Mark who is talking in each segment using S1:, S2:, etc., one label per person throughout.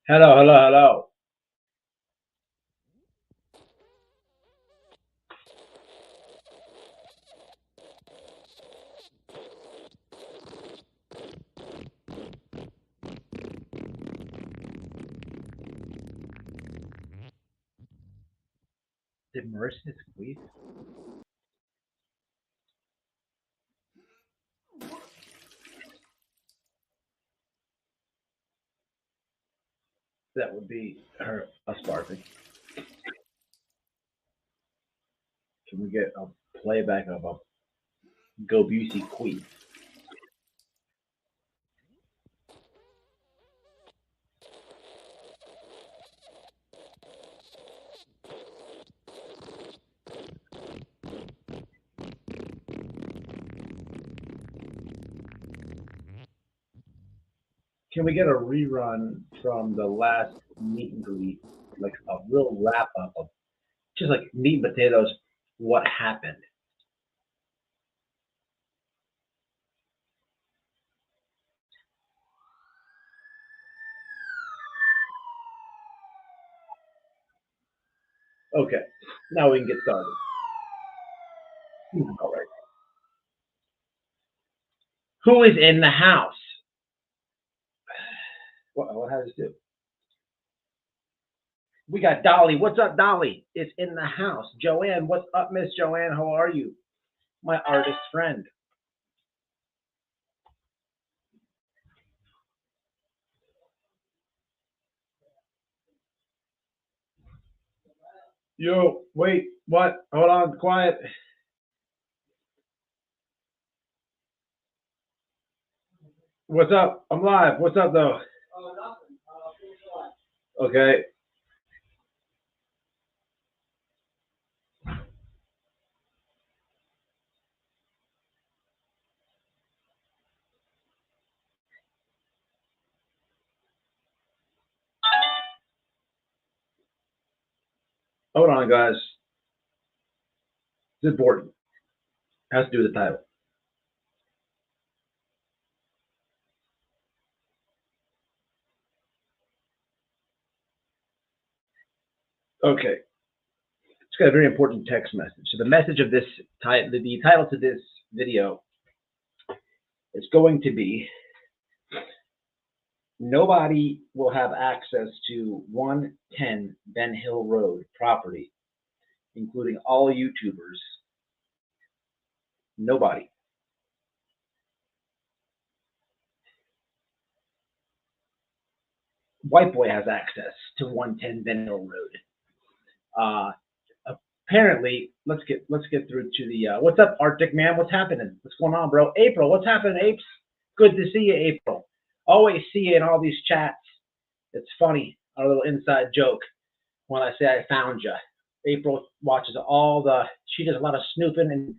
S1: Hello, hello, hello. Did Marissa squeeze? That would be her us barking. Can we get a playback of a Go Busey squeeze? Can we get a rerun from the last meet and greet, like a real wrap up of just like meat and potatoes? What happened? Okay, now we can get started. All right. Who is in the house? What has to do? We got Dolly. What's up, Dolly? Is in the house. Joanne, what's up, Miss Joanne? How are you? My artist friend. Yo, wait, what? Hold on, quiet. What's up? I'm live. What's up, though? Okay, hold on, guys. This is important. Has to do with the title. Okay, it's got a very important text message. So the message of this title, the title to this video is going to be: nobody will have access to 110 Ben Hill Road property, including all YouTubers. Nobody. White boy has access to 110 Ben Hill Road. Uh, Apparently, let's get through to the what's up, Arctic man? What's happening? What's going on, bro? April, what's happening, Apes? Good to see you, April. Always see you in all these chats. It's funny, our little inside joke when I say I found you. April watches all the. She does a lot of snooping and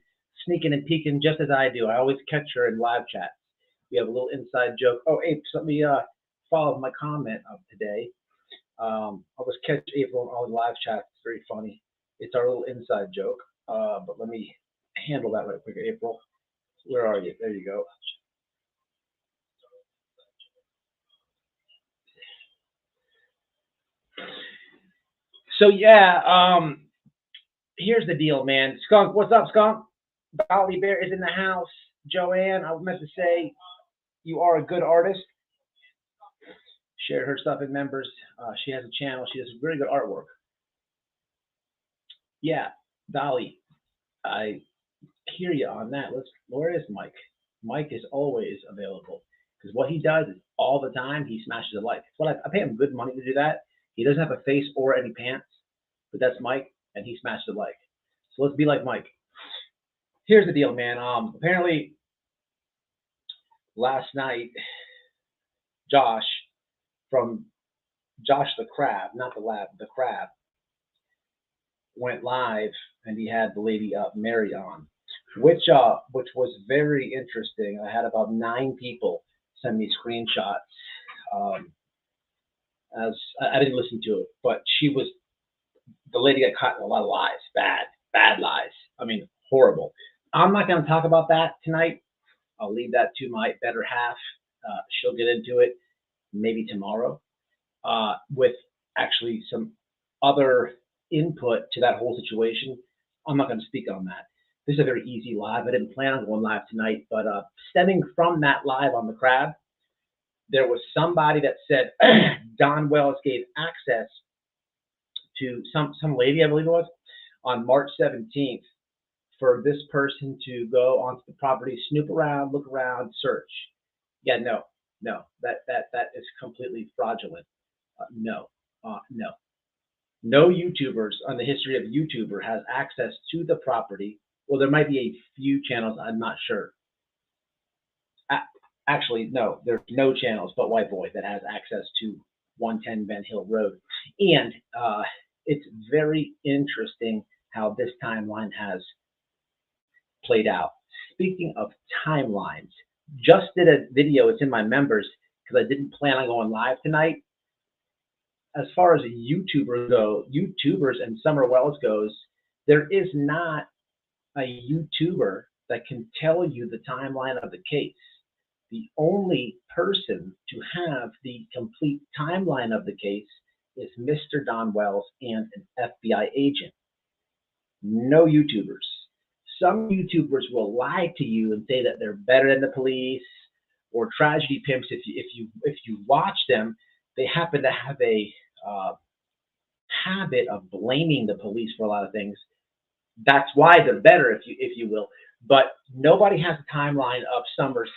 S1: sneaking and peeking just as I do. I always catch her in live chat. We have a little inside joke. Oh, Apes, let me follow my comment of today. I always catch April in all the live chats. It's very funny. It's our little inside joke. But let me handle that right quick, April. Where are you? There you go. So yeah, here's the deal, man. Skunk, what's up, Skunk? Dolly Bear is in the house. Joanne, I meant to say you are a good artist. Shared her stuff in members. She has a channel. She does very good artwork. Yeah, Dolly, I hear you on that. Where is Mike? Mike is always available because what he does is all the time he smashes a like. It's what I pay him good money to do that. He doesn't have a face or any pants, but that's Mike, and he smashed a like. So let's be like Mike. Here's the deal, man. Apparently last night, Josh from Josh the Crab, not the Lab, the Crab, went live, and he had the lady Mary on, which was very interesting. I had about 9 people send me screenshots. Um, as I didn't listen to it, but she was the lady got caught in a lot of lies, bad lies. I mean, horrible. I'm not going to talk about that tonight. I'll leave that to my better half. She'll get into it maybe tomorrow. with actually some other input to that whole situation. I'm not going to speak on that. This is a very easy live. I didn't plan on going live tonight, but stemming from that live on the crab, there was somebody that said Don Wells gave access to some lady, I believe it was, on March 17th for this person to go onto the property, snoop around, look around, search. Yeah, no, that is completely fraudulent. No. No YouTubers on the history of YouTuber has access to the property. Well, there might be a few channels, I'm not sure. Actually, no, there's no channels but White Boy that has access to 110 Ben Hill Road. And it's very interesting how this timeline has played out. Speaking of timelines, just did a video, it's in my members, because I didn't plan on going live tonight. As far as YouTubers and Summer Wells goes, there is not a YouTuber that can tell you the timeline of the case. The only person to have the complete timeline of the case is Mr. Don Wells and an FBI agent. No YouTubers. Some YouTubers will lie to you and say that they're better than the police, or tragedy pimps. If you watch them, they happen to have a habit of blaming the police for a lot of things. That's why they're better, if you will. But nobody has a timeline of Summer's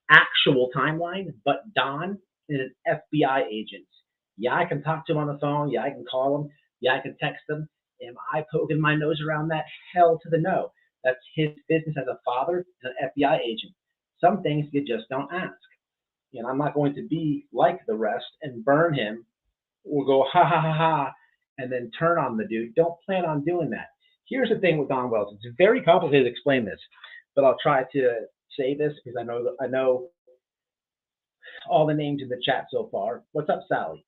S1: actual timeline, but Don is an FBI agent. Yeah, I can talk to him on the phone. Yeah, I can call him. Yeah, I can text him. Am I poking my nose around that? Hell to the no. That's his business as a father and an FBI agent. Some things you just don't ask. And I'm not going to be like the rest and burn him or go ha ha ha ha and then turn on the dude. Don't plan on doing that. Here's the thing with Don Wells. It's very complicated to explain this, but I'll try to say this because I know all the names in the chat so far. What's up, Sally?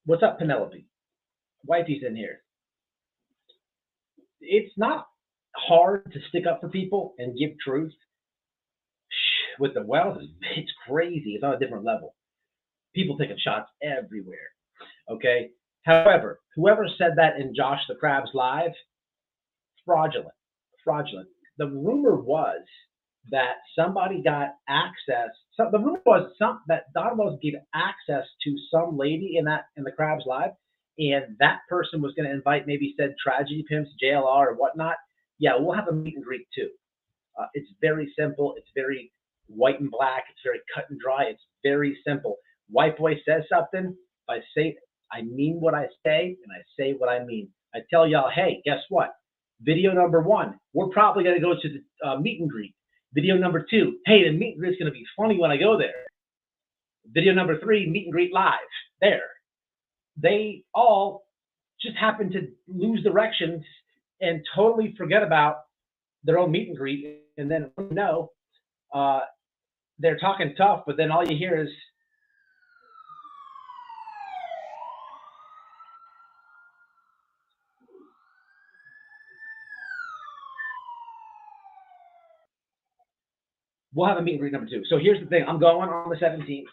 S1: What's up, Penelope? Wifey's in here. It's not hard to stick up for people and give truth. With the Wells, it's crazy. It's on a different level. People taking shots everywhere. Okay. However, whoever said that in Josh the Crab's live, fraudulent. The rumor was that somebody got access. So the rumor was that Don Wells gave access to some lady in the Crab's live, and that person was going to invite maybe said tragedy pimps, JLR, or whatnot. Yeah, we'll have a meet and greet too. It's very simple. It's very white and black. It's very cut and dry. It's very simple. White Boy says something. I mean what I say, and I say what I mean. I tell y'all, hey, guess what? Video number 1, we're probably going to go to the meet and greet. Video number 2, hey, the meet and greet is going to be funny when I go there. Video number 3, meet and greet live. There. They all just happen to lose directions and totally forget about their own meet and greet. And then, they're talking tough, but then all you hear is, we'll have a meet and greet number 2. So here's the thing. I'm going on the 17th.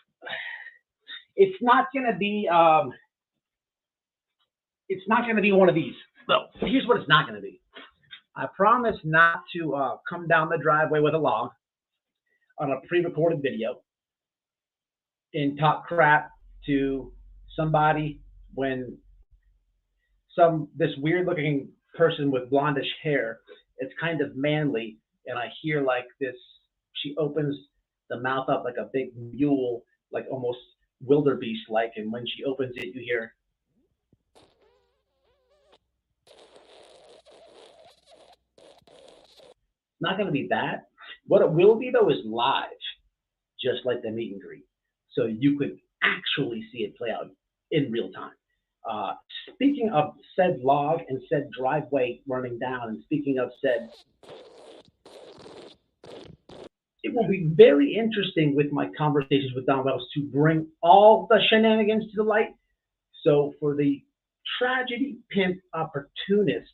S1: It's not going to be one of these. So here's what it's not going to be. I promise not to come down the driveway with a log on a pre-recorded video and talk crap to somebody when this weird looking person with blondish hair, it's kind of manly, and I hear like this, she opens the mouth up like a big mule, like almost wildebeest like, and when she opens it, you hear. It's not going to be that. What it will be though is live, just like the meet and greet. So you could actually see it play out in real time. Speaking of said log and said driveway running down, and speaking of said, it will be very interesting with my conversations with Don Wells to bring all the shenanigans to the light. So for the tragedy pimp opportunist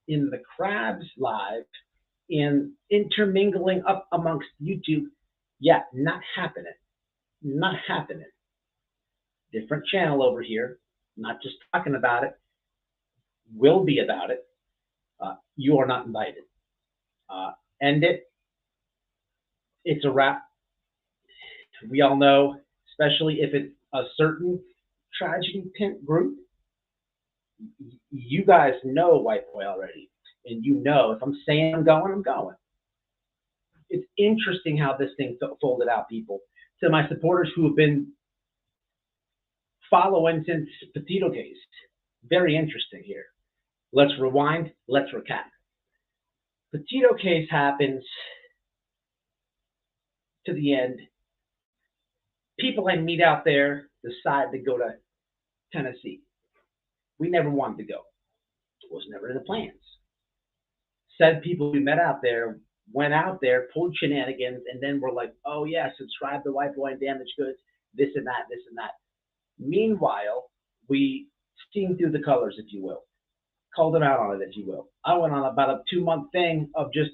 S1: in the Crabs live and intermingling up amongst YouTube, yeah, not happening. Not happening. different channel over here, not just talking about it, will be about it. You are not invited. End it. It's a wrap. We all know, especially if it's a certain tragic intent group, you guys know White Boy already. And you know, if I'm saying I'm going, I'm going. It's interesting how this thing folded out, people. To my supporters who have been following since Petito case, very interesting here. Let's rewind, let's recap. Petito case happens to the end. People I meet out there decide to go to Tennessee. We never wanted to go. It was never in the plans. Said people we met out there went out there, pulled shenanigans, and then we're like, oh yeah, subscribe to White Boy and Damaged Goods, this and that, this and that. Meanwhile, we steamed through the colors, if you will. Called them out on it, if you will. I went on about a 2-month thing of just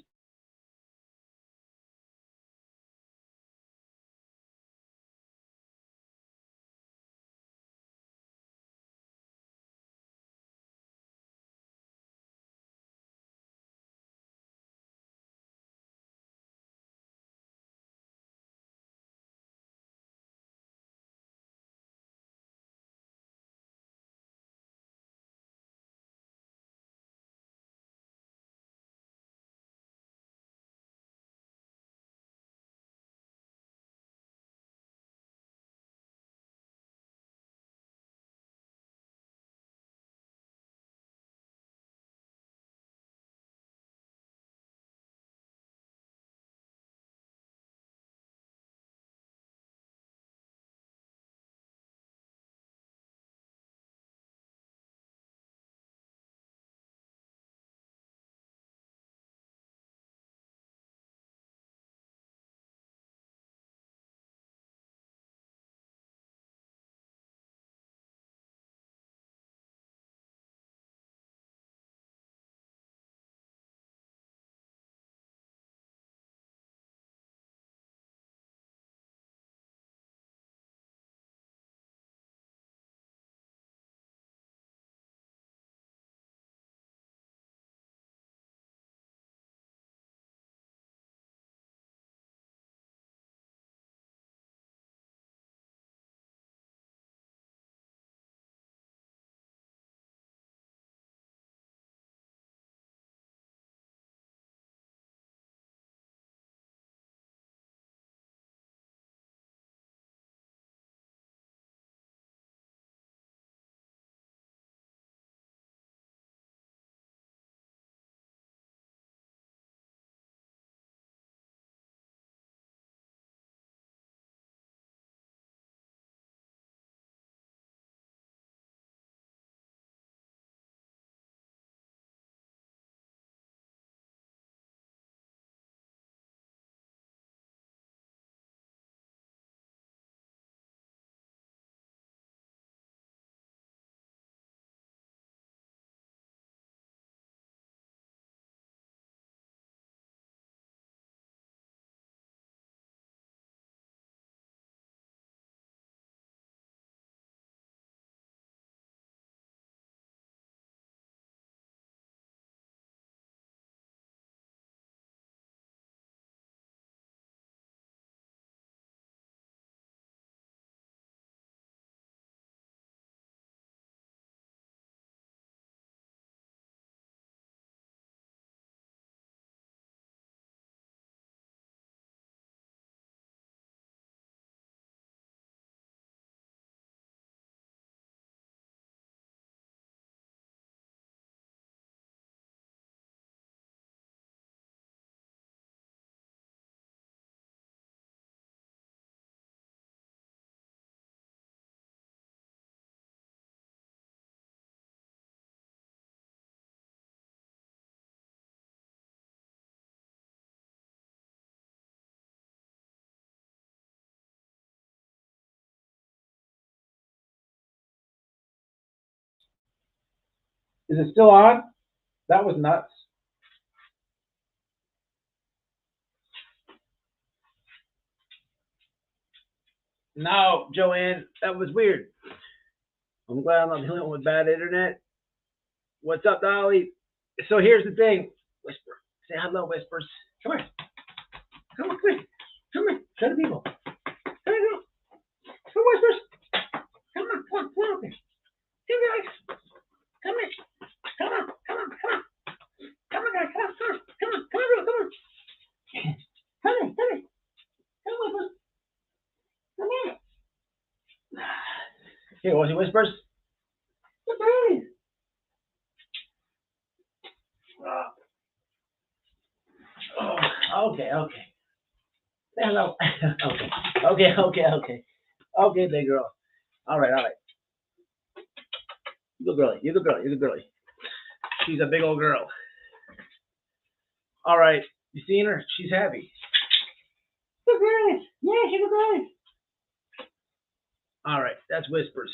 S1: Is it still on? That was nuts. No, Joanne, that was weird. I'm glad I'm not the only one with bad internet. What's up, Dolly? So here's the thing. Whisper. Say hello, Whispers. Come here. Come on, quick. Come here. Show the people. Come here, girl. Come, Whispers. Come on, come on, come on. Come here, guys. Come here. Come on, come on, come on. Come on, guys. Come on, come on. Come on, come on, girl. Come on. Come here, come here. Come on, Whispers. Come here. Here, was he Whispers? Look at me. Oh, okay, okay. Say hello. Okay. Okay, big girl. All right. You good girlie. You good girlie. She's a big old girl. All right. You seen her? She's happy. Good girlie. Yeah, she's a girlie. All right. That's Whispers.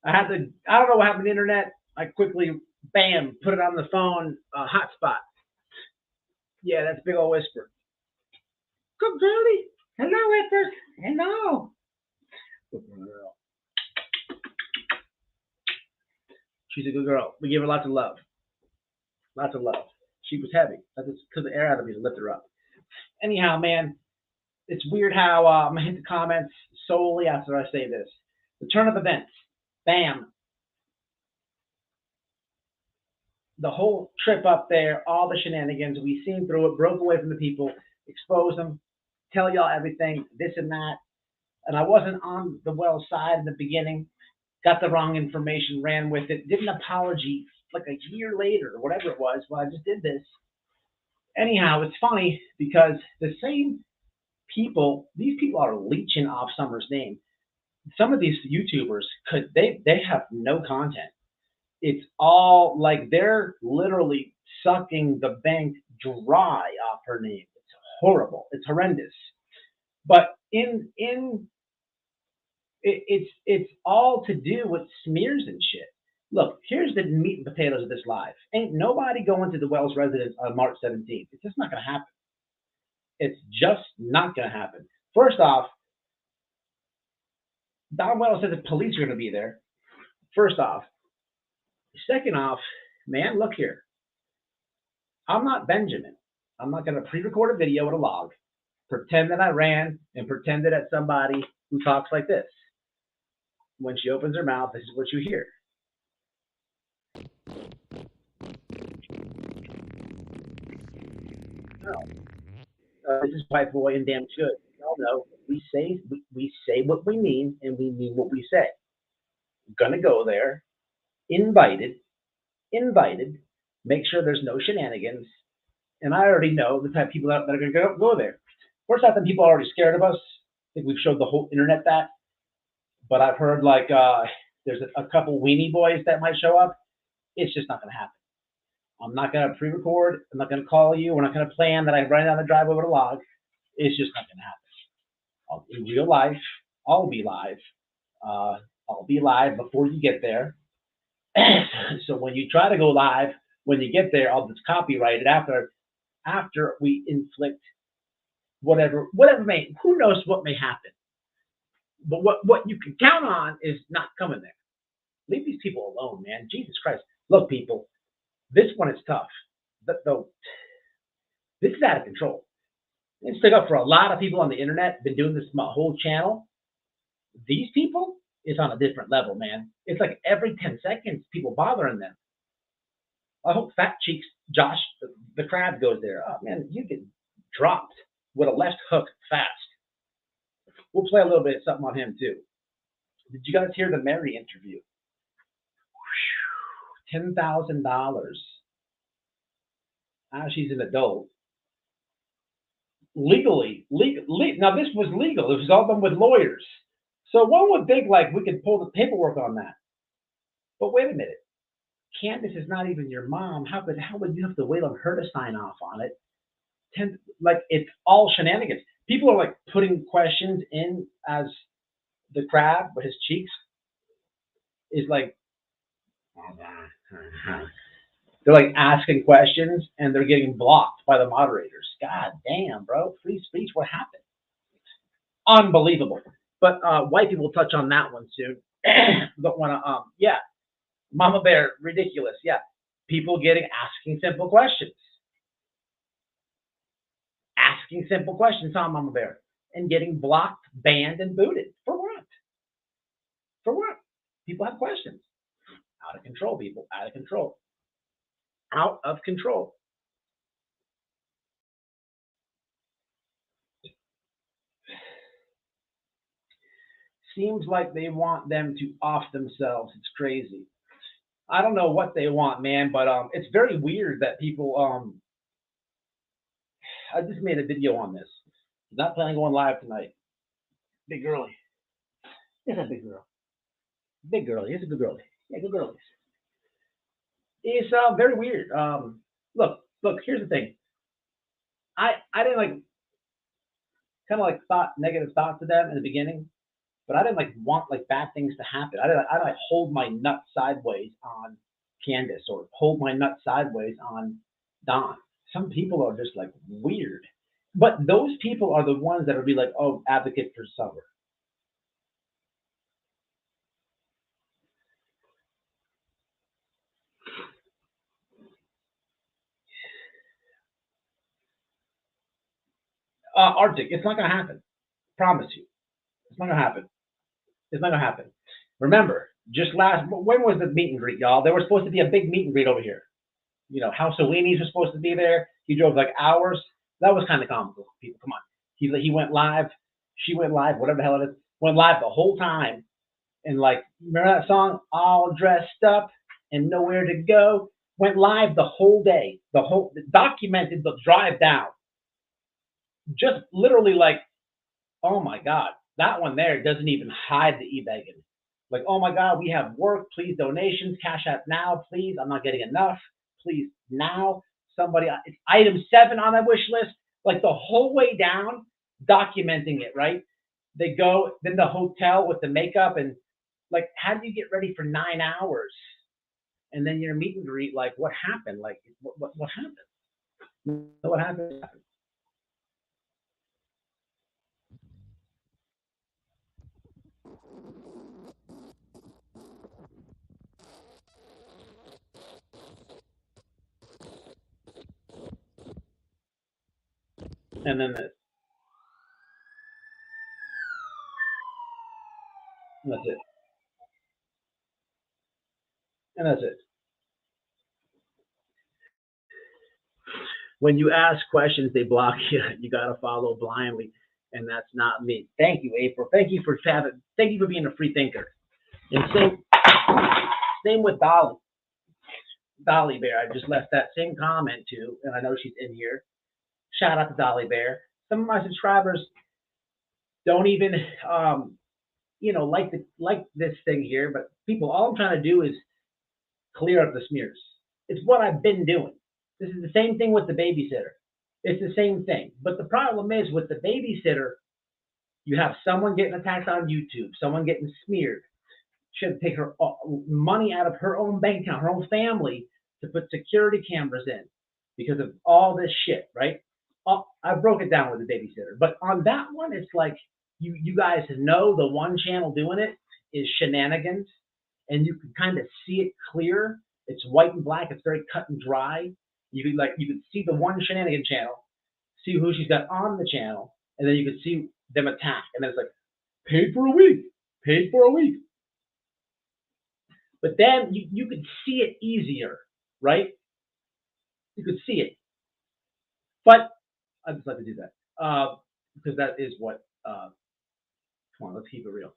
S1: I don't know what happened to the internet. I quickly, bam, put it on the phone, hotspot. Yeah, that's big old Whisper. Good girlie. Hello, Whispers. Hello. Good girl. She's a good girl. We give her lots of love. Lots of love. She was heavy. That just took the air out of me to lift her up. Anyhow, man, it's weird how I'm going to hit the comments solely after I say this. The turn of events. Bam. The whole trip up there, all the shenanigans, we seen through it, broke away from the people, exposed them, tell y'all everything, this and that. And I wasn't on the well side in the beginning, got the wrong information, ran with it, did an apology like a year later or whatever it was. Well, I just did this. Anyhow, it's funny because the same people, these people are leeching off Summer's name. Some of these YouTubers they have no content. It's all like they're literally sucking the bank dry off her name. It's horrible. It's horrendous. But it's all to do with smears and shit. Look, here's the meat and potatoes of this live. Ain't nobody going to the Wells residence on March 17th. It's just not going to happen. It's just not going to happen. First off, Don Wells said the police are going to be there. First off. Second off, man, look here. I'm not Benjamin. I'm not going to pre-record a video with a log, pretend that I ran, and pretend that it's somebody who talks like this. When she opens her mouth, this is what you hear. No. This is white boy and damn good. No. We say what we mean, and we mean what we say. I'm gonna go there. Invited, make sure there's no shenanigans, and I already know the type of people that are going to go there. First off, the people are already scared of us. I think we've showed the whole internet that, but I've heard like there's a couple weenie boys that might show up. It's just not going to happen. I'm not going to pre-record. I'm not going to call you. We're not going to plan that I run down the driveway with a log. It's just not going to happen. In real life, I'll be live. I'll be live before you get there. So when you try to go live, when you get there, I'll just copyright it after we inflict whatever may, who knows what may happen. But what you can count on is not coming there. Leave these people alone, man. Jesus Christ. Look, people, this one is tough. Though this is out of control. It's stuck up for a lot of people on the internet, been doing this my whole channel. These people, it's on a different level, man. It's like every 10 seconds, people bothering them. I hope Fat Cheeks Josh, the crab, goes there. Oh, man, you get dropped with a left hook fast. We'll play a little bit of something on him, too. Did you guys hear the Mary interview? $10,000. She's an adult. Legally. Now, this was legal. It was all done with lawyers. So one would think like we could pull the paperwork on that. But wait a minute. Candace is not even your mom. How would you have to wait on her to sign off on it? Like it's all shenanigans. People are like putting questions in as the crab with his cheeks is like they're like asking questions and they're getting blocked by the moderators. God damn, bro. Free speech, what happened? Unbelievable. But white people will touch on that one soon. Don't want to, yeah. Mama Bear, ridiculous. Yeah. People asking simple questions. Asking simple questions, huh, Mama Bear? And getting blocked, banned, and booted. For what? For what? People have questions. Out of control, people. Out of control. Out of control. Seems like they want them to off themselves. It's crazy. I don't know what they want, man, but it's very weird that people I just made a video on this. Not planning on going live tonight. Big girly. Here's a big girl. Big girly. Here's a good girly. Yeah, good girlies. It's very weird. Look. Here's the thing. I didn't like kind of like thought negative thoughts to them in the beginning, but I didn't like want like bad things to happen. I didn't like hold my nut sideways on Candace or hold my nut sideways on Don. Some people are just like weird, but those people are the ones that would be like, oh, advocate for Summer. Arctic, it's not gonna happen. Promise you, it's not gonna happen. It's not gonna happen. Remember, just when was the meet and greet, y'all? There was supposed to be a big meet and greet over here. You know, House of Weenies was supposed to be there. He drove like hours. That was kind of comical. People, come on. He went live. She went live. Whatever the hell it is. Went live the whole time. And like, remember that song? All dressed up and nowhere to go. Went live the whole day. Documented the drive down. Just literally like, oh my God, that one there doesn't even hide the e-begging. Like, oh my God, we have work. Please donations. Cash App now, please. I'm not getting enough. Please now. Somebody, it's item 7 on that wish list. Like the whole way down, documenting it, right? They go, then the hotel with the makeup and like, how do you get ready for 9 hours? And then your meet and greet, like, what happened? Like, what happened? What happened? And then that's it. And that's it. When you ask questions, they block you. You got to follow blindly. And that's not me. Thank you, April. Thank you for being a free thinker. And same with Dolly. Dolly Bear. I just left that same comment too, and I know she's in here. Shout out to Dolly Bear. Some of my subscribers don't even like this thing here, but people, all I'm trying to do is clear up the smears. It's what I've been doing. This is the same thing with the babysitter. It's the same thing. But the problem is with the babysitter, you have someone getting attacked on YouTube, someone getting smeared. She had to take her money out of her own bank account, her own family, to put security cameras in because of all this shit, right? I broke it down with the babysitter. But on that one, it's like you guys know the one channel doing it is shenanigans, and you can kind of see it clear. It's white and black. It's very cut and dry. You could see the one shenanigan channel, see who she's got on the channel, and then you could see them attack. And then it's like, paid for a week, paid for a week. But then you could see it easier, right? You could see it. But I just like to do that because that is what. Come on, let's keep it real.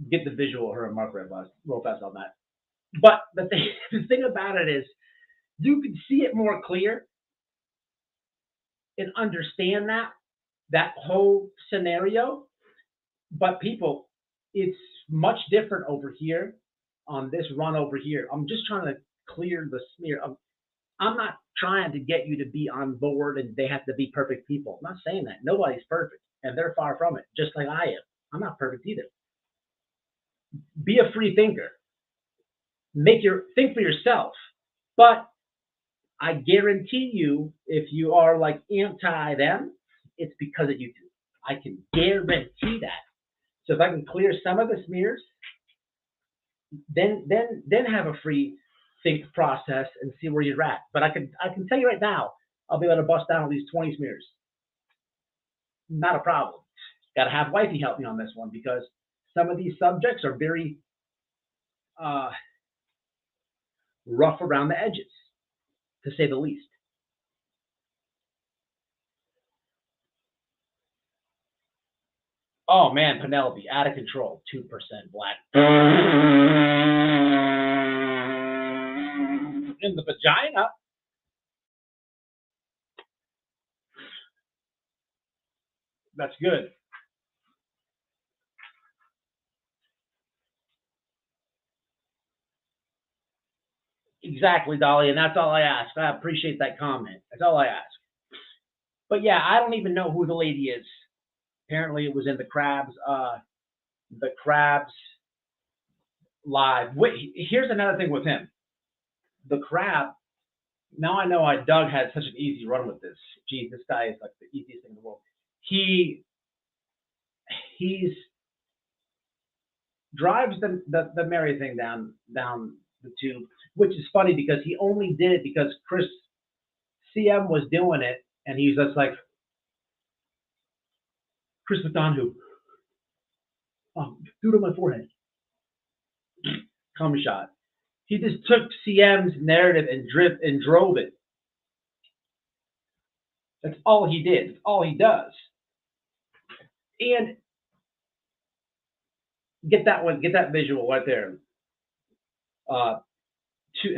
S1: Get the visual of her and Mark real fast on that. But the thing about it is, you can see it more clear and understand that whole scenario. But people, it's much different over here on this run over here. I'm just trying to clear the smear. I'm not trying to get you to be on board and they have to be perfect people. I'm not saying that. Nobody's perfect, and they're far from it, just like I am. I'm not perfect either. Be a free thinker. Think for yourself. But I guarantee you, if you are like anti them, it's because of YouTube. I can guarantee that. So if I can clear some of the smears, then have a free think process and see where you're at. But I can tell you right now, I'll be able to bust down at least 20 smears. Not a problem. Got to have wifey help me on this one because some of these subjects are very rough around the edges, to say the least. Oh man, Penelope, out of control, 2% black. In the vagina. That's good. Exactly, Dolly, and that's all I ask. I appreciate that comment. That's all I ask. But yeah, I don't even know who the lady is. Apparently, it was in the Crabs live. Wait, here's another thing with him. The Crab. Now I know why Doug had such an easy run with this. Geez, this guy is like the easiest thing in the world. He's drives the Mary thing down the tube, which is funny because he only did it because Chris CM was doing it, and he's just like, Chris McDonough, do it on my forehead. Cum shot. He just took CM's narrative and drove it. That's all he did. That's all he does. And get that one, get that visual right there. How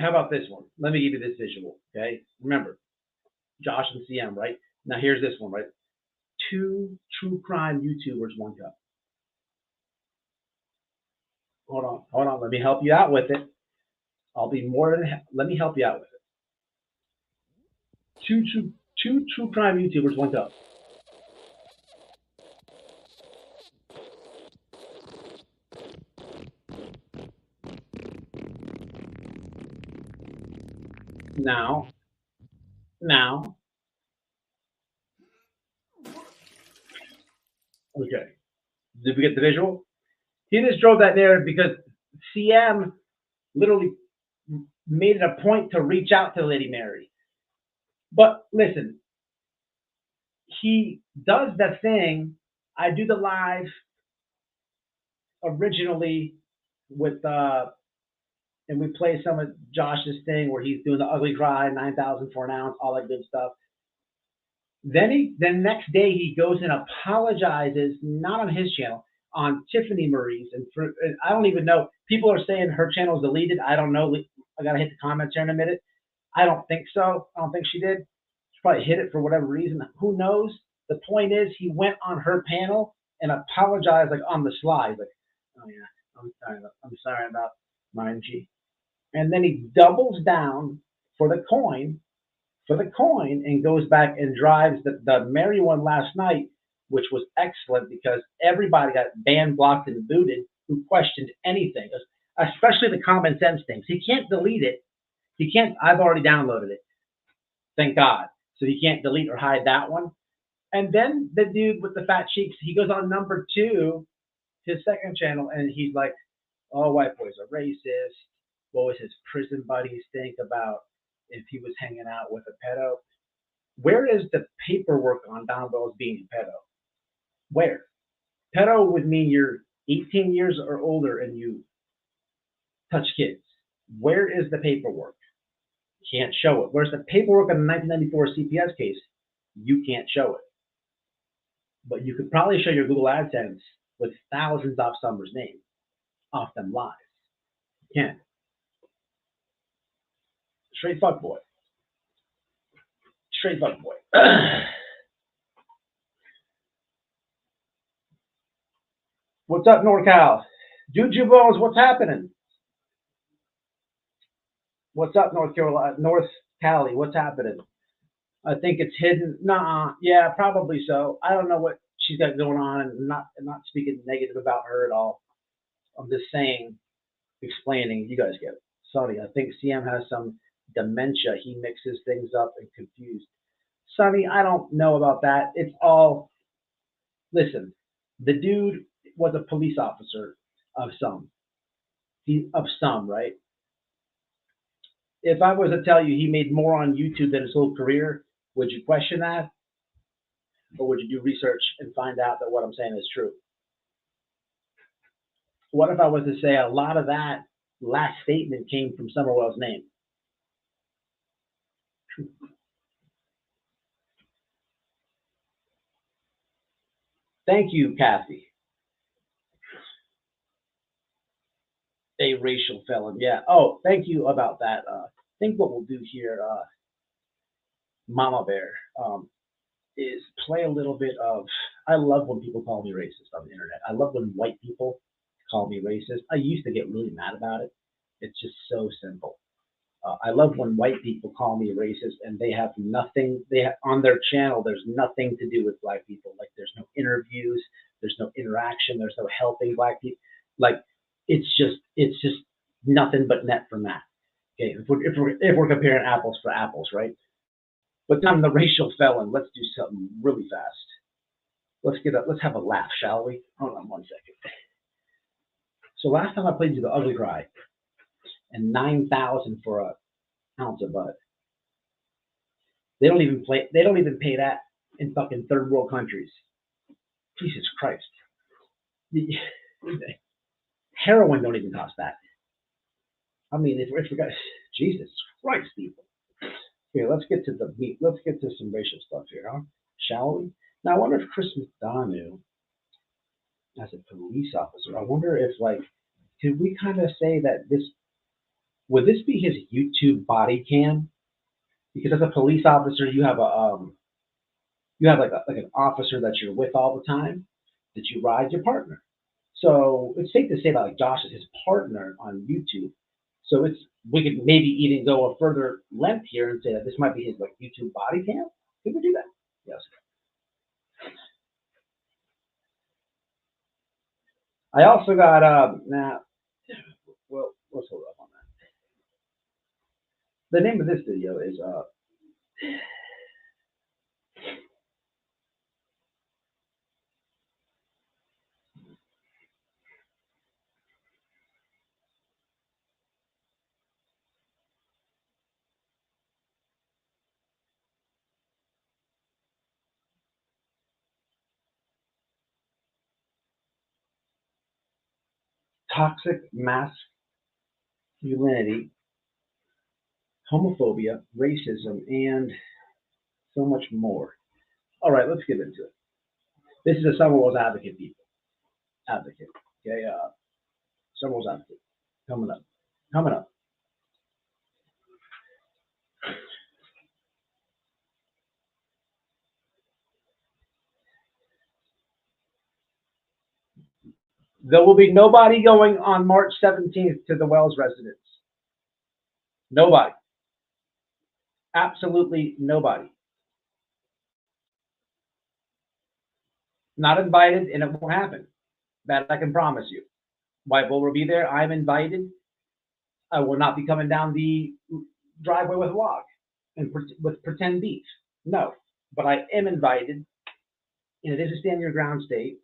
S1: about this one? Let me give you this visual, okay? Remember, Josh and CM, right? Now here's this one, right? 2 true crime YouTubers, 1 cup. Hold on. Let me help you out with it. I'll be more than let me help you out with it. Two true crime YouTubers, 1 cup. Now. Okay. Did we get the visual? He just drove that narrative because CM literally made it a point to reach out to Lady Mary. But listen, he does that thing. I do the live originally with and we play some of Josh's thing where he's doing the ugly cry, 9,000 for an ounce, all that good stuff. Then next day he goes and apologizes, not on his channel, on Tiffany Marie's, and I don't even know. People are saying her channel is deleted. I don't know. I gotta hit the comments here in a minute. I don't think so. I don't think she did. She probably hit it for whatever reason. Who knows? The point is, he went on her panel and apologized like on the slide, like, "Oh yeah, I'm sorry about mine, G." And then he doubles down for the coin, and goes back and drives the Mary one last night, which was excellent because everybody got banned, blocked, and booted who questioned anything, especially the common sense things. He can't delete it. He can't. I've already downloaded it. Thank God. So he can't delete or hide that one. And then the dude with the fat cheeks, he goes on number 2, his second channel, and he's like, "Oh, white boys are racist. What was his prison buddies think about if he was hanging out with a pedo?" Where is the paperwork on Don Bell's being a pedo? Where? Pedo would mean you're 18 years or older and you touch kids. Where is the paperwork? Can't show it. Where's the paperwork on the 1994 CPS case? You can't show it. But you could probably show your Google AdSense with thousands off Summer's name, off them lives. You can't. Straight fuckboy. Straight fuckboy. What's up, NorCal? Juju Bones, what's happening? What's up, North Carolina, North Cali? What's happening? I think it's hidden. Nah, yeah, probably so. I don't know what she's got going on, and not speaking negative about her at all. I'm just saying, explaining. You guys get it. Sonny, I think CM has some dementia. He mixes things up and confused. Sonny, I don't know about that. It's all. Listen, the dude was a police officer of some. Right? If I was to tell you he made more on YouTube than his whole career, would you question that? Or would you do research and find out that what I'm saying is true? What if I was to say a lot of that last statement came from Summerwell's name? Thank you, Kathy. A racial felon, yeah. Oh, thank you about that. I think what we'll do here, Mama Bear, is play a little bit of, I love when people call me racist on the internet. I love when white people call me racist. I used to get really mad about it. It's just so simple. I love when white people call me racist and they have nothing, on their channel, there's nothing to do with black people. Like there's no interviews, there's no interaction, there's no helping black people. Like it's just nothing but net from that. Okay, if we're comparing apples for apples, right? But I'm the racial felon. Let's do something really fast. Let's have a laugh, shall we? Hold on 1 second. So last time I played you the Ugly Cry, and 9,000 for an ounce of bud. They don't even pay that in fucking third world countries. Jesus Christ. Heroin don't even cost that. I mean, if we got Jesus Christ, people. Here, let's get to the meat. Let's get to some racial stuff here, huh? Shall we? Now, I wonder if Chris McDonough, as a police officer, I wonder if, like, could we kind of say that would this be his YouTube body cam? Because as a police officer, you have like an officer that you're with all the time, that you ride, your partner. So it's safe to say that like Josh is his partner on YouTube. So we could maybe even go a further length here and say that this might be his like YouTube body cam. Can we do that? Yes. I also got well, let's hold up on that. The name of this video is toxic masculinity, homophobia, racism, and so much more. All right, let's get into it. This is a Summerwell's Advocate, people. Advocate. Okay, Summerwell's Advocate. Coming up. There will be nobody going on March 17th to the Wells residence. Nobody. Absolutely nobody. Not invited, and it won't happen. That I can promise you. White Bull will be there. I'm invited. I will not be coming down the driveway with a log and with pretend beef. No, but I am invited, and it is a stand your ground state.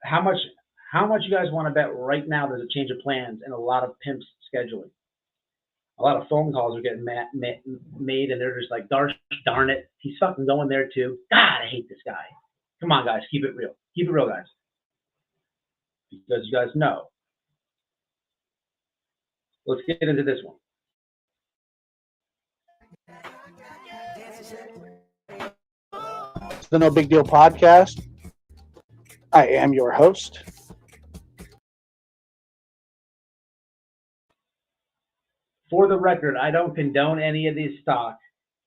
S1: How much you guys want to bet right now there's a change of plans and a lot of pimps scheduling? A lot of phone calls are getting made, and they're just like, darn it, he's fucking going there too. God, I hate this guy. Come on, guys, keep it real. Keep it real, guys. Because you guys know. Let's get into this one.
S2: The No Big Deal podcast. I am your host.
S1: For the record, I don't condone any of this talk.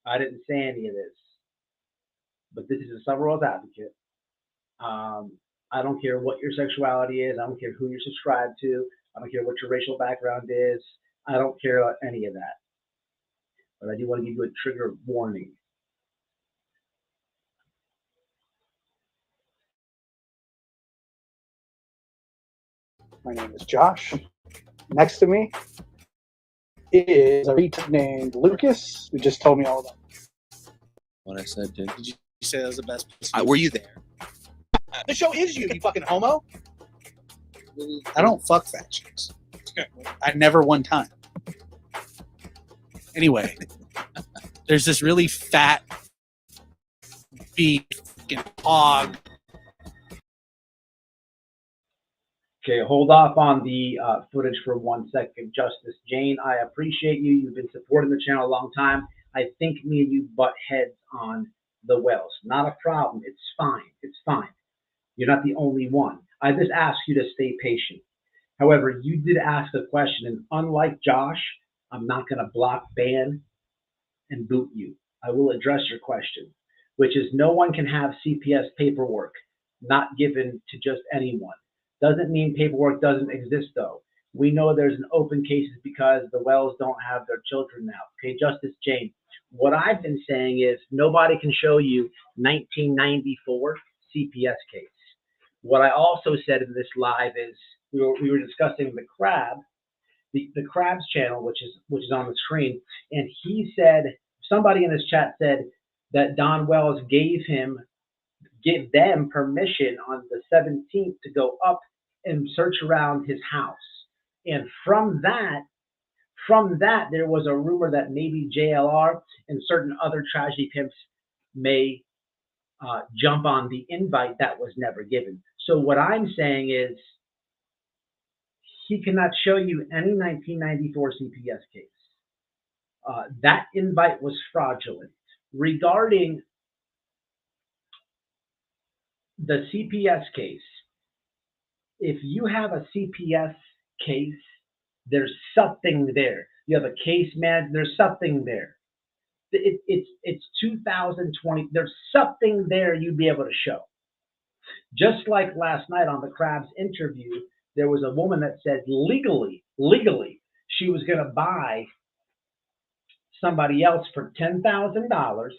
S1: I didn't say any of this. But this is a Summerwell's Advocate. I don't care what your sexuality is. I don't care who you're subscribed to. I don't care what your racial background is. I don't care about any of that. But I do want to give you a trigger warning.
S2: My name is Josh. Next to me is a retard named Lucas, who just told me all about it.
S3: what I said, dude.
S4: Did you say that was the best?
S3: Were you there?
S4: The show is you, you fucking homo. I don't fuck fat chicks. I never one time. Anyway, there's this really fat beef fucking hog.
S1: Okay, hold off on the footage for 1 second. Justice Jane, I appreciate you. You've been supporting the channel a long time. I think me and you butt heads on the wells. Not a problem. It's fine. It's fine. You're not the only one. I just ask you to stay patient. However, you did ask a question, and unlike Josh, I'm not going to block, ban, and boot you. I will address your question, which is no one can have CPS paperwork not given to just anyone. Doesn't mean paperwork doesn't exist, though. We know there's an open cases because the Wells don't have their children now. Okay, Justice Jane, what I've been saying is nobody can show you 1994 CPS case. What I also said in this live is we were discussing the Crab, the Crab's channel, which is on the screen, and he said, somebody in his chat said that Don Wells gave them permission on the 17th to go up and search around his house. And from that, there was a rumor that maybe JLR and certain other tragedy pimps may jump on the invite that was never given. So what I'm saying is he cannot show you any 1994 CPS case. That invite was fraudulent. Regarding the CPS case, if you have a CPS case, there's something there. You have a case man, there's something there. It's 2020. There's something there you'd be able to show. Just like last night on the Crab's interview, there was a woman that said legally, she was going to buy somebody else for $10,000.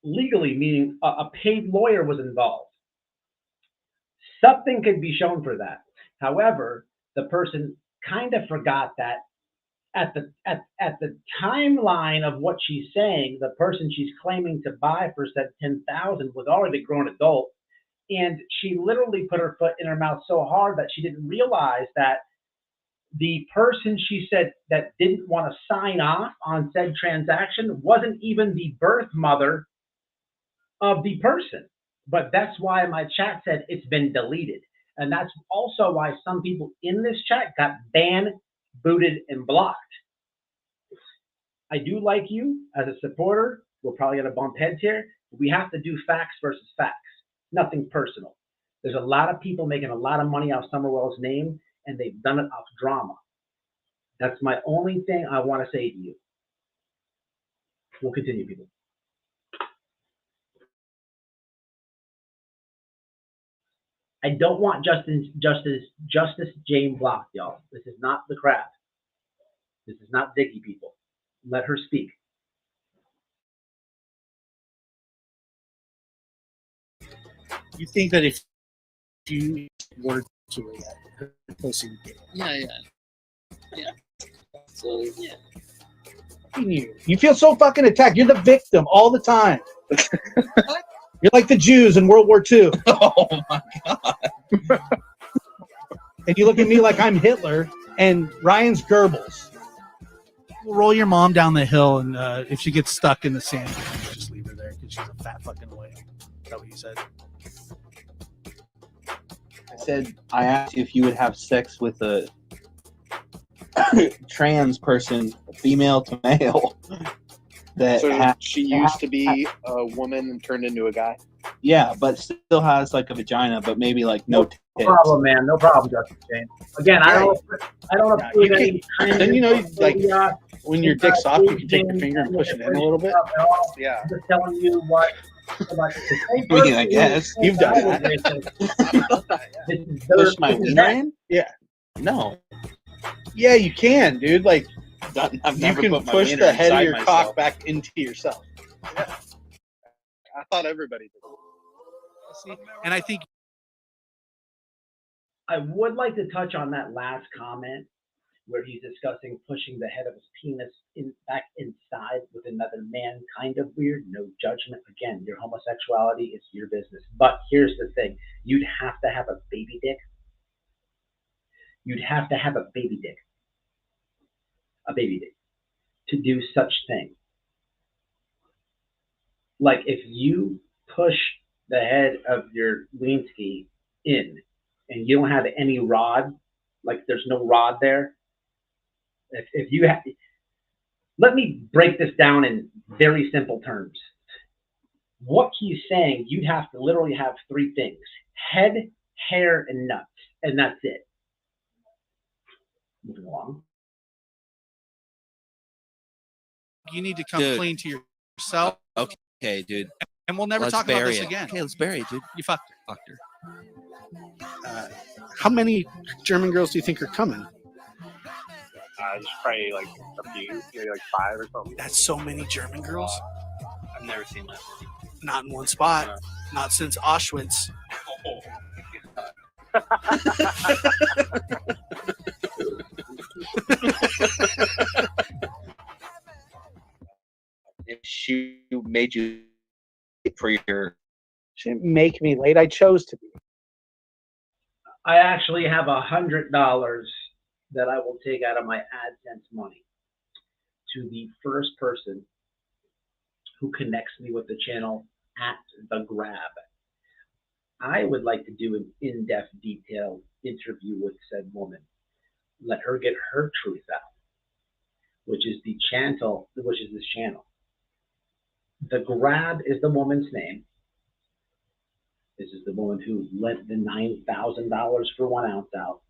S1: Legally, meaning a paid lawyer was involved. Something could be shown for that. However, the person kind of forgot that at the timeline of what she's saying, the person she's claiming to buy for said 10,000 was already a grown adult, and she literally put her foot in her mouth so hard that she didn't realize that the person she said that didn't want to sign off on said transaction wasn't even the birth mother of the person. But that's why my chat said it's been deleted. And that's also why some people in this chat got banned, booted, and blocked. I do like you as a supporter. We're probably going to bump heads here. We have to do facts versus facts. Nothing personal. There's a lot of people making a lot of money off Summerwell's name, and they've done it off drama. That's my only thing I want to say to you. We'll continue, people. I don't want Justice Jane blocked, y'all. This is not the Crab. This is not Vicky, people. Let her speak.
S4: You think that if you were to react, her pussy would get it?
S5: Yeah. So, yeah.
S2: You feel so fucking attacked. You're the victim all the time. You're like the Jews in World War II.
S3: Oh my god!
S2: And you look at me like I'm Hitler and Ryan's Goebbels.
S4: Roll your mom down the hill, and if she gets stuck in the sand, just leave her there because she's a fat fucking whale. Is that what you said?
S3: I said I asked you if you would have sex with a trans person, female to male. That
S6: so she used to be a woman and turned into a guy?
S3: Yeah, but still has like a vagina, but maybe like no tits.
S1: No problem, man. No problem, Justice Jane. Again, I don't approve any.
S4: Then you know, like when your dick's soft, you can take your finger and push it in a little bit.
S6: Yeah.
S1: I'm just telling you what.
S3: I mean, I guess
S4: you've done that.
S3: Push my wiener in?
S4: Yeah.
S3: No.
S4: Yeah, you can, dude. Like
S3: I've
S4: you
S3: never
S4: can
S3: put my
S4: push
S3: wiener
S4: the head of
S3: inside
S4: your
S3: myself.
S4: cock back into yourself.
S6: Yeah. I thought everybody did.
S4: See? And I think
S1: I would like to touch on that last comment where he's discussing pushing the head of his penis back inside with another man. Kind of weird. No judgment. Again, your homosexuality is your business. But here's the thing: you'd have to have a baby dick. You'd have to have a baby dick to do such thing. Like if you push the head of your Leansky in and you don't have any rod, like there's no rod there. If you have, let me break this down in very simple terms. What he's saying, you'd have to literally have three things: head, hair, and nuts, and that's it. Moving along.
S4: You need to come clean to yourself.
S7: Okay, dude.
S4: And we'll never talk about this again.
S7: Okay, let's bury it, dude.
S4: You fucked her.
S8: How many German girls do you think are coming?
S6: Just probably like a few, maybe like 5 or something.
S8: That's so many German girls.
S5: I've never seen that.
S8: Not in one spot. Not since Auschwitz.
S3: If she made you for your,
S2: She didn't make me late. I chose to be.
S1: I actually have $100 that I will take out of my AdSense money to the first person who connects me with the channel at the grab. I would like to do an in-depth, detailed interview with said woman. Let her get her truth out, which is this channel. The grab is the woman's name. This is the woman who lent the $9,000 for 1 ounce out.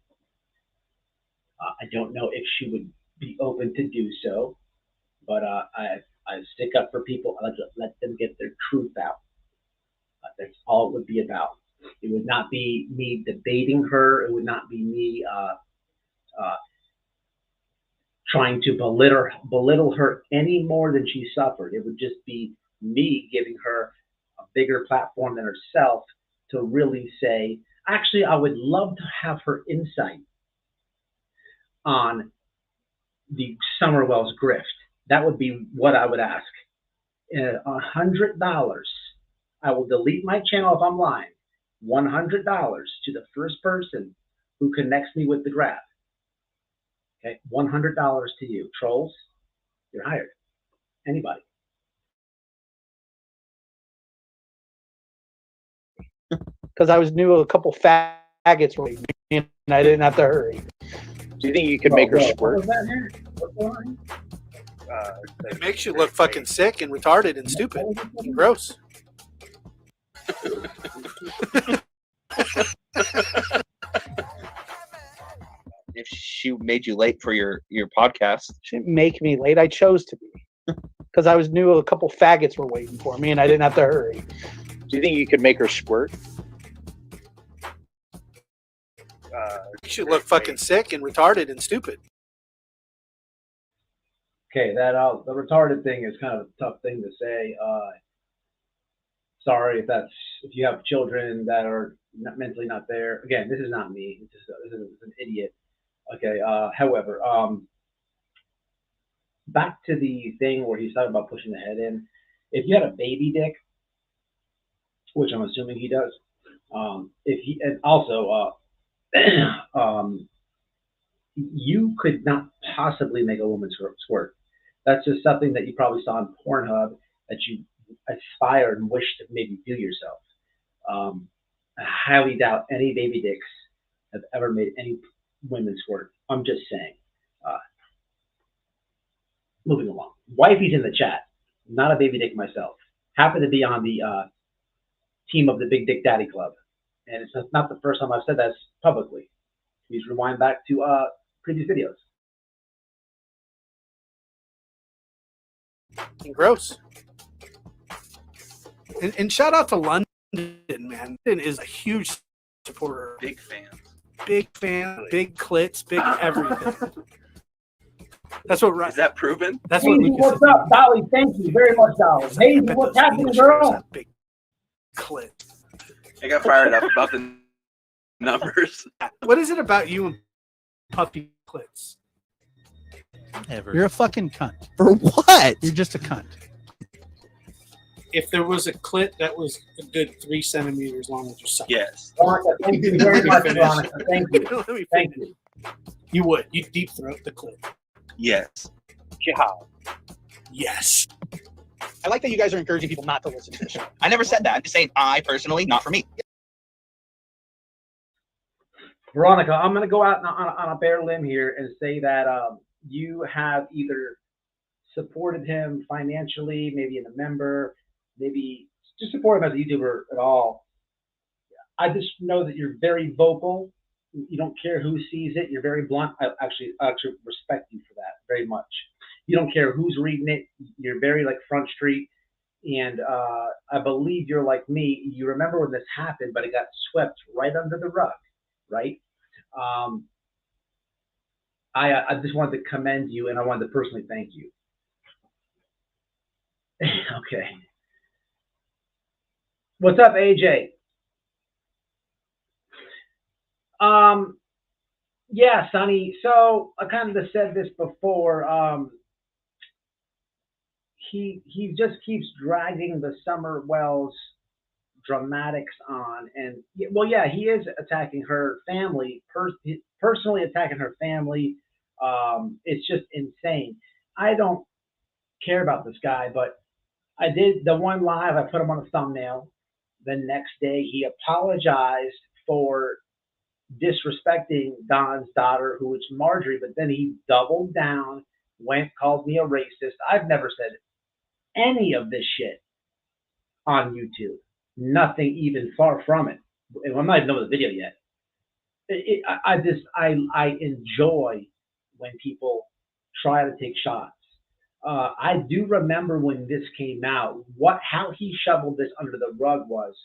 S1: I don't know if she would be open to do so, but I stick up for people. I let them get their truth out. That's all it would be about. It would not be me debating her. It would not be me trying to belittle her any more than she suffered. It would just be me giving her a bigger platform than herself to really say, actually, I would love to have her insight on the Summerwell's grift. That would be what I would ask. $100. I will delete my channel if I'm lying. $100 to the first person who connects me with the graph. Okay, $100 to you. Trolls, you're hired. Anybody.
S2: Because I knew a couple faggots were waiting, and I didn't have to hurry.
S6: Do you think you could make her
S1: What
S6: squirt?
S1: was that here? What's going on?
S8: It makes you look fucking sick and retarded and stupid and gross.
S3: if she made you late for your podcast.
S2: She didn't make me late. I chose to be. Because I knew a couple faggots were waiting for me, and I didn't have to hurry.
S6: Do you think you could make her squirt?
S8: Makes you look fucking sick and retarded and stupid.
S1: Okay, that the retarded thing is kind of a tough thing to say. Sorry if you have children that are mentally not there. Again, this is not me. This is an idiot. Okay. However, back to the thing where he's talking about pushing the head in. If you had a baby dick, which I'm assuming he does, and also you could not possibly make a woman squirt. That's just something that you probably saw on Pornhub that you aspired and wished to maybe do yourself. I highly doubt any baby dicks have ever made any women squirt. I'm just saying. Moving along. Wifey's in the chat. Not a baby dick myself. Happen to be on the team of the Big Dick Daddy Club. And it's not the first time I've said that publicly. Please rewind back to previous videos.
S8: Gross. And shout out to London, man. London is a huge supporter.
S5: Big fans.
S8: Big fan, big clits, big everything. That's what.
S5: Is that proven?
S8: That's what.
S1: Hazy, what's up, Dolly? Thank you very much, Dolly. Hazy, what's happening, girl?
S8: Big clit.
S5: I got fired up about the numbers.
S8: What is it about you and puppy clits?
S4: Ever. You're a fucking cunt.
S3: For what?
S4: You're just a cunt.
S8: If there was a clit that was a good 3 centimeters long, would you suck?
S5: Yes.
S1: Veronica, thank you very much, Veronica. Thank you.
S8: Let me
S1: Thank
S8: finish.
S1: you.
S8: You would. You deep throat the clit.
S5: Yes.
S6: Yeah.
S8: Yes.
S2: I like that you guys are encouraging people not to listen to the show.
S3: I never said that. I'm just saying, I personally, not for me.
S1: Veronica, I'm going to go out on a bare limb here and say that you have either supported him financially, maybe in a member, maybe just support him as a YouTuber at all. I just know that you're very vocal. You don't care who sees it. You're very blunt. I actually respect you for that very much. You don't care who's reading it. You're very like front street. And I believe you're like me. You remember when this happened, but it got swept right under the rug, right? I just wanted to commend you, and I wanted to personally thank you. Okay. What's up, AJ? Yeah, Sonny. So I kind of said this before. He just keeps dragging the Summer Wells dramatics on, and well, yeah, he is attacking her family, personally attacking her family. It's just insane. I don't care about this guy, but I did the one live. I put him on a thumbnail. The next day, he apologized for disrespecting Don's daughter, who is Marjorie, but then he doubled down, called me a racist. I've never said any of this shit on YouTube. Nothing even far from it. And I'm not even over the video yet. I enjoy when people try to take shots. I do remember when this came out, how he shoveled this under the rug was,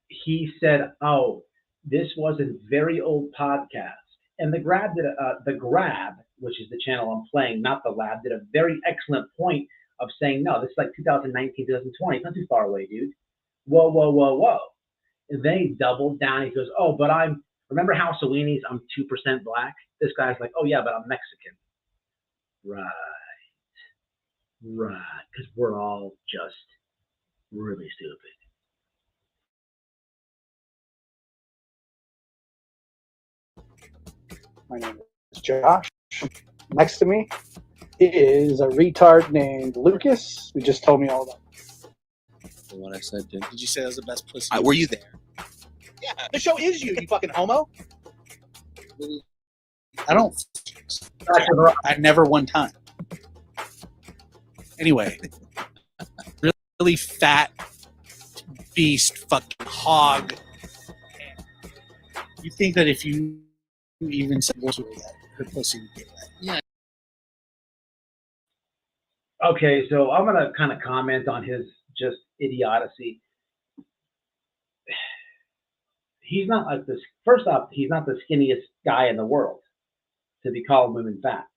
S1: he said, "Oh, this was a very old podcast," and the Grab, which is the channel I'm playing, not the Lab, did a very excellent point of saying, "No, this is like 2019, 2020. It's not too far away, dude. Whoa, whoa, whoa, whoa." And then he doubled down. He goes, "Oh, but remember House of Weenies? I'm 2% black." This guy's like, "Oh yeah, but I'm Mexican." Right. Because we're all just really stupid.
S2: My name is Josh. Next to me is a retard named Lucas, who just told me all about
S3: What I said, dude.
S4: Did you say that was the best pussy?
S3: Were you there?
S2: Yeah, the show is you fucking homo.
S4: I don't. I never one time. Anyway, really fat beast, fucking hog. You think that if you even said that, her pussy would get wet?
S3: Yeah.
S1: Okay, so I'm gonna kind of comment on his just idiocy. He's not like this. First off, he's not the skinniest guy in the world to be calling women fat.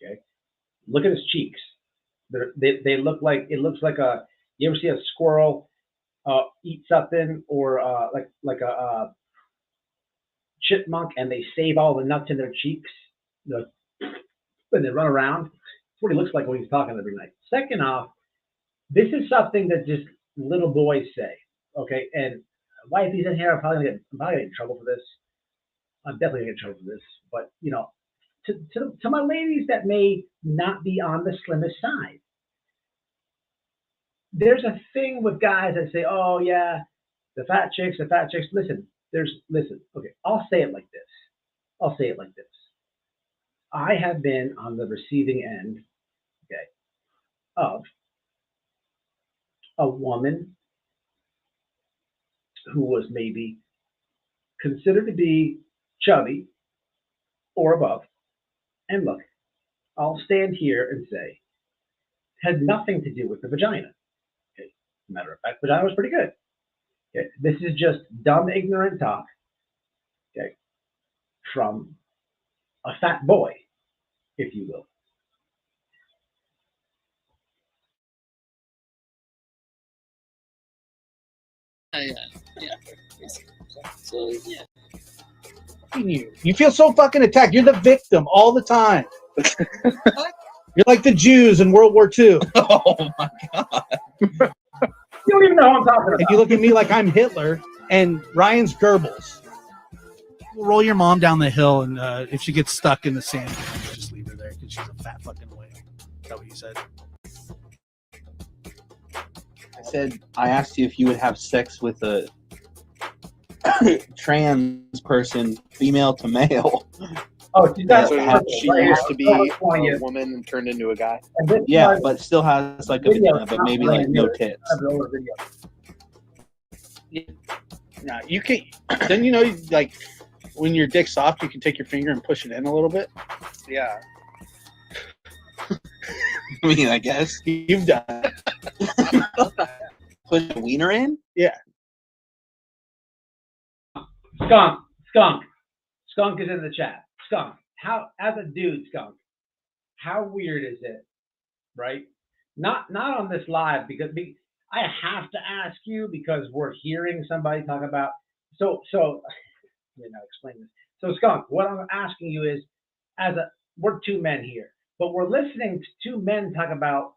S1: Okay, look at his cheeks. They look like, it looks like you ever see a squirrel eat something, or like a chipmunk, and they save all the nuts in their cheeks, and they run around. That's what he looks like when he's talking every night. Second off, this is something that just little boys say. Okay, and wifey's in here. I'm probably gonna get in trouble for this. I'm definitely gonna get in trouble for this. But you know, to my ladies that may not be on the slimmest side, there's a thing with guys that say, "Oh yeah, the fat chicks." Listen, okay, I'll say it like this. I have been on the receiving end, okay, of a woman who was maybe considered to be chubby or above. And look, I'll stand here and say, had nothing to do with the vagina. Okay. Matter of fact, vagina was pretty good. Okay. This is just dumb, ignorant talk. Okay. From a fat boy, if you will.
S3: Yeah. So yeah.
S2: You. You feel so fucking attacked. You're the victim all the time. You're like the Jews in World War II.
S3: Oh my god.
S1: You don't even know who I'm talking
S2: And
S1: about.
S2: you look at me like I'm Hitler, and Ryan's Goebbels.
S4: Roll your mom down the hill, and if she gets stuck in the sand, just leave her there because she's a fat fucking whale. Is that what you said?
S3: I said I asked you if you would have sex with a trans person, female to male.
S1: Oh, she's got
S6: So she
S1: right
S6: used
S1: here.
S6: to be
S1: Showing you.
S6: a woman and turned into a guy.
S1: And this
S3: Yeah,
S1: was
S3: but still has like a
S1: video,
S3: vagina, but
S1: not
S3: maybe
S1: brand
S3: like no
S1: new.
S3: tits.
S1: I have an older video.
S2: Now you can. Then you know, like when your dick's soft, you can take your finger and push it in a little bit.
S6: Yeah.
S3: I mean, I guess
S2: You've done it.
S3: put a wiener in.
S1: Skunk is in the chat. Skunk, how, as a dude, Skunk, how weird is it, right? Not on this live, because I have to ask you because we're hearing somebody talk about, so explain this. So Skunk, what I'm asking you is, we're two men here, but we're listening to two men talk about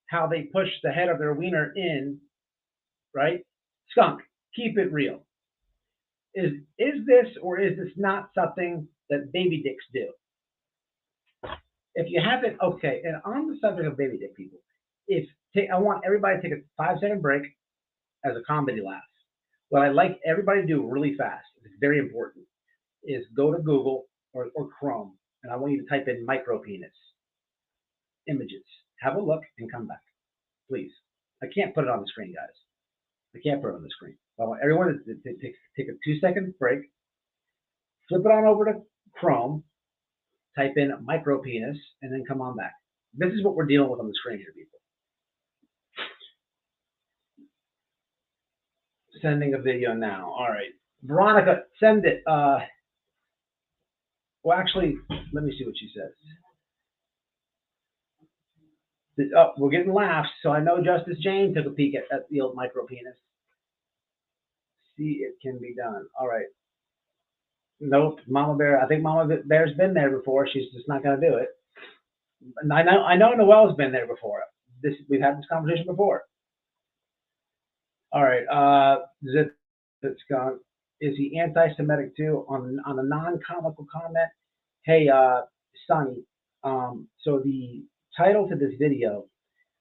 S1: how they push the head of their wiener in, right? Skunk, keep it real. Is this or is this not something that baby dicks do? If you haven't, okay, and on the subject of baby dick, people, I want everybody to take a 5-second break as a comedy laugh. What I like everybody to do really fast, it's very important, is go to Google or Chrome, and I want you to type in micro penis images. Have a look and come back, please. I can't put it on the screen, guys. I can't put it on the screen. I want everyone to take a 2-second break, flip it on over to Chrome, type in micro penis, and then come on back. This is what we're dealing with on the screen here, people. Sending a video now. All right. Veronica, send it. Well, actually, let me see what she says. Oh, we're getting laughs, so I know Justice Jane took a peek at the old micro penis. See, it can be done. All right. Nope, Mama Bear. I think Mama Bear's been there before. She's just not going to do it. And I know Noelle's been there before. We've had this conversation before. All right. Zip, it's gone. Is he anti-Semitic too? On a non-comical comment. Hey, Sonny. So the title to this video,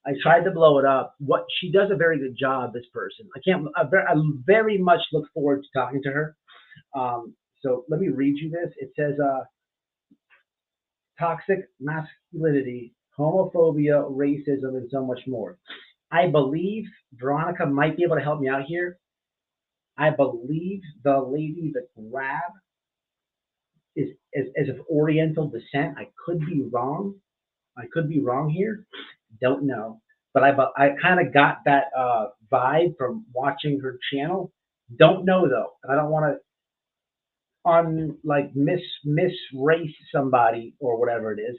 S1: I tried to blow it up. She does a very good job, this person. I very much look forward to talking to her. So let me read you this. It says, toxic masculinity, homophobia, racism, and so much more. I believe Veronica might be able to help me out here. I believe the lady that grab is of Oriental descent. I could be wrong. I could be wrong here. Don't know. But I kind of got that vibe from watching her channel. Don't know though. I don't want to misrace somebody or whatever it is.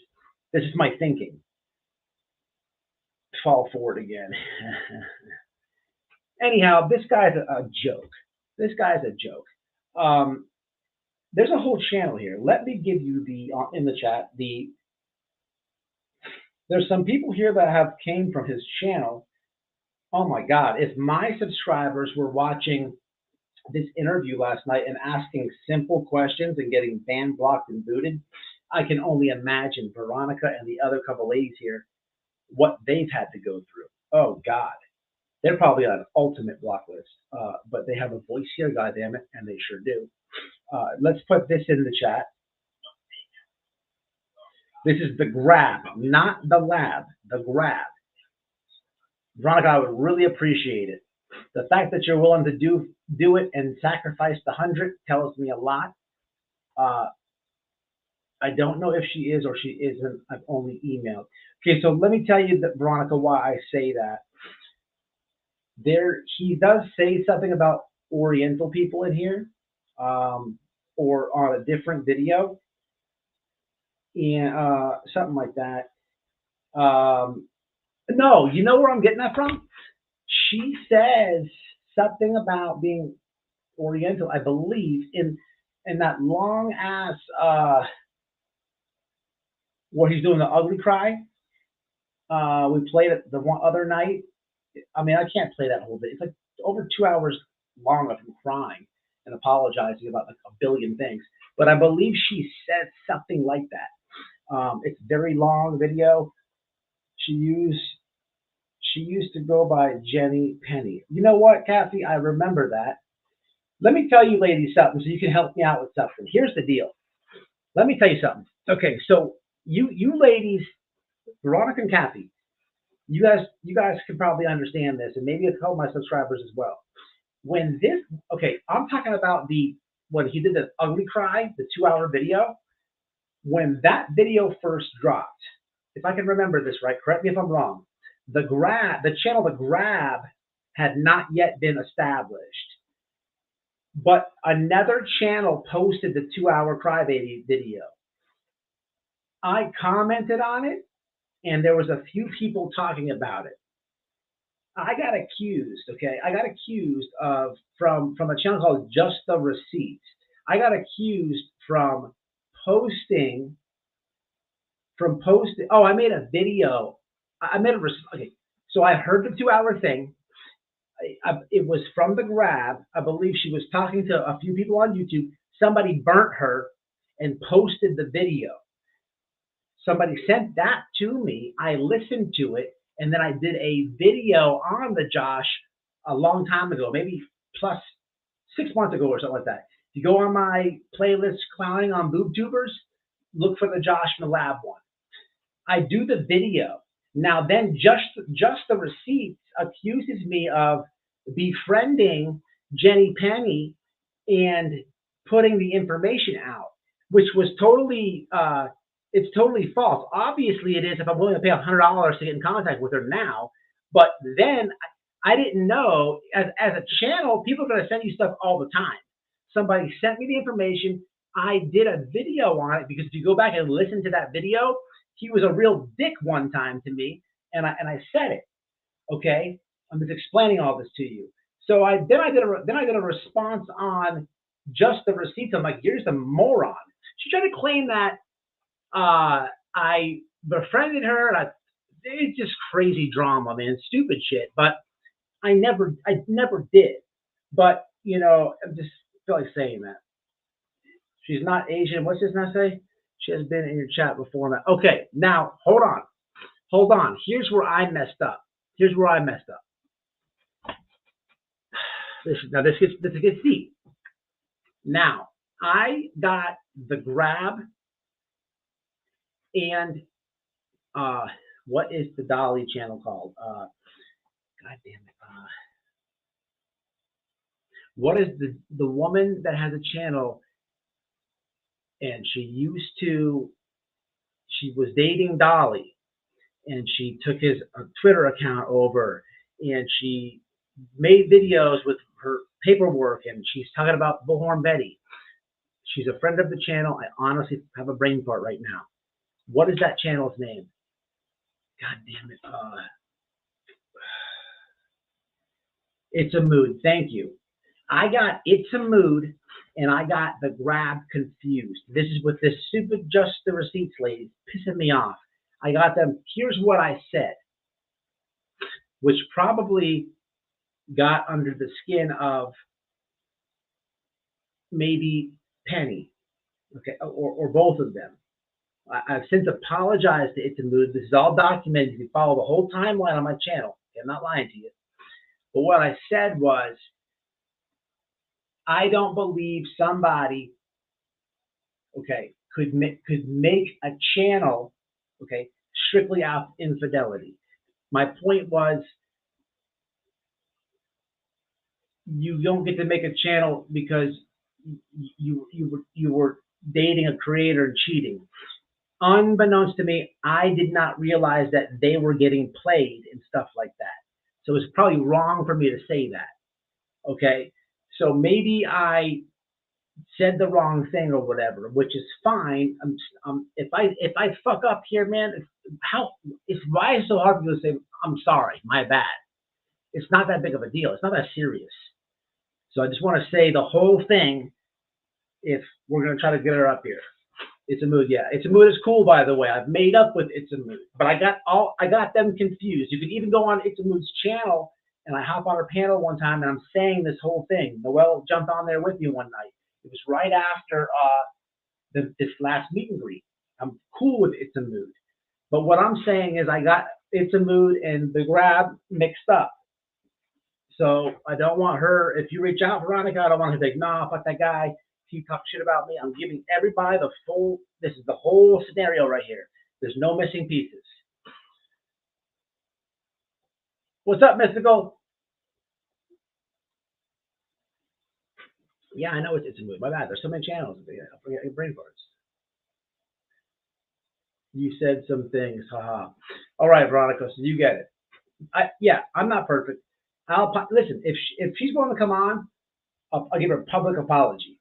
S1: This is my thinking. Fall for it again. Anyhow, this guy's a joke. This guy's a joke. There's a whole channel here. Let me give you in the chat there's some people here that came from his channel. Oh my God, if my subscribers were watching this interview last night and asking simple questions and getting banned, blocked, and booted, I can only imagine Veronica and the other couple ladies here, what they've had to go through. Oh God, they're probably on an ultimate block list, but they have a voice here, goddammit, and they sure do. Let's put this in the chat. This is the grab, not the lab, the grab. Veronica, I would really appreciate it. The fact that you're willing to do it and sacrifice the 100 tells me a lot. I don't know if she is or she isn't. I've only emailed. Okay, so let me tell you, Veronica, why I say that. He does say something about Oriental people in here, or on a different video, and something like that. No, you know where I'm getting that from? She says something about being Oriental, I believe, in and that long ass where he's doing the ugly cry. We played it the one other night. I mean, I can't play that whole bit. It's like over 2 hours long of him crying and apologizing about like a billion things. But I believe she said something like that. It's very long video. She used to go by Jenny Penny. You know what, Kathy? I remember that. Let me tell you ladies something so you can help me out with something. Here's the deal. Let me tell you something. Okay, so you ladies, Veronica and Kathy, you guys can probably understand this, and maybe a couple of my subscribers as well. When this, okay, I'm talking about when he did the ugly cry, the 2-hour video. When that video first dropped, if I can remember this right, correct me if I'm wrong, the channel The Grab had not yet been established. But another channel posted the 2-hour crybaby video. I commented on it, and there was a few people talking about it. I got accused, okay? I got accused of, from a channel called Just the Receipts. I got accused from posting, oh, I made a video. Okay, so I heard the 2-hour thing. It was from The Grab. I believe she was talking to a few people on YouTube. Somebody burnt her and posted the video. Somebody sent that to me. I listened to it, and then I did a video on the Josh a long time ago, maybe plus 6 months ago or something like that. If you go on my playlist clowning on BoobTubers, look for the Josh in the Lab one. I do the video. Now then just the Receipts accuses me of befriending Jenny Penny and putting the information out, which was totally it's totally false. Obviously it is if I'm willing to pay $100 to get in contact with her now, but then I didn't know, as a channel, people are going to send you stuff all the time. Somebody sent me the information. I did a video on it because if you go back and listen to that video, he was a real dick one time to me, and I said it. Okay, I'm just explaining all this to you. So then I did a response on Just the Receipts. I'm like, here's the moron. She tried to claim that I befriended her, and it's just crazy drama, man, stupid shit. But I never did. But you know, I just feel like saying that. She's not Asian. What's this now say? She has been in your chat before. Now. Okay, now hold on. Here's where I messed up. This gets deep. Now I got The Grab and what is the Dolly channel called? God damn it. What is the woman that has a channel? And she was dating Dolly, and she took his Twitter account over, and she made videos with her paperwork, and she's talking about Bullhorn Betty. She's a friend of the channel. I honestly have a brain fart right now. What is that channel's name? God damn it. It's a Mood. Thank you. I got It's a Mood, and I got The Grab confused. This is with this stupid Just the Receipts lady pissing me off. I got them. Here's what I said, which probably got under the skin of maybe Penny, okay, or both of them. I've since apologized to It's a Mood. This is all documented. You can follow the whole timeline on my channel. Okay, I'm not lying to you. But what I said was, I don't believe somebody, okay, could make a channel, okay, strictly out of infidelity. My point was, you don't get to make a channel because you were dating a creator and cheating. Unbeknownst to me, I did not realize that they were getting played and stuff like that. So it's probably wrong for me to say that. Okay, so maybe I said the wrong thing or whatever, which is fine. If I fuck up here, man, why is it so hard for you to say I'm sorry, my bad? It's not that big of a deal. It's not that serious. So I just want to say the whole thing if we're gonna try to get her up here. It's a Mood, yeah. It's a Mood is cool, by the way. I've made up with It's a Mood, but I got them confused. You can even go on It's a Mood's channel, and I hop on her panel one time, and I'm saying this whole thing. Noelle jumped on there with me one night. It was right after this last meet and greet. I'm cool with It's a Mood, but what I'm saying is I got It's a Mood and the Grab mixed up. So I don't want her. If you reach out, Veronica, I don't want her to think, nah, fuck that guy. He talk shit about me. I'm giving everybody the full. This is the whole scenario right here. There's no missing pieces. What's up, Mystical? Yeah, I know it's a Mood. My bad. There's so many channels. I forget your brain parts. You said some things. Haha. All right, Veronica. So you get it. Yeah, I'm not perfect. Listen. If she's going to come on, I'll give her a public apology.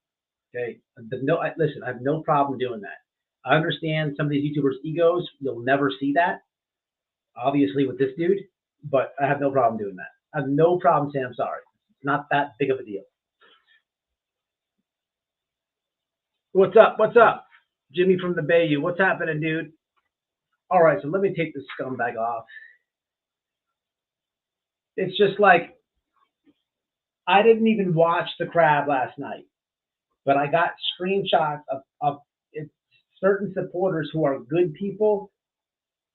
S1: Okay. Listen. I have no problem doing that. I understand some of these YouTubers' egos. You'll never see that, obviously, with this dude. But I have no problem doing that. I have no problem saying I'm sorry. It's not that big of a deal. What's up? What's up? Jimmy from the Bayou. What's happening, dude? All right, so let me take this scumbag off. It's just like, I didn't even watch the crab last night, but I got screenshots of certain supporters who are good people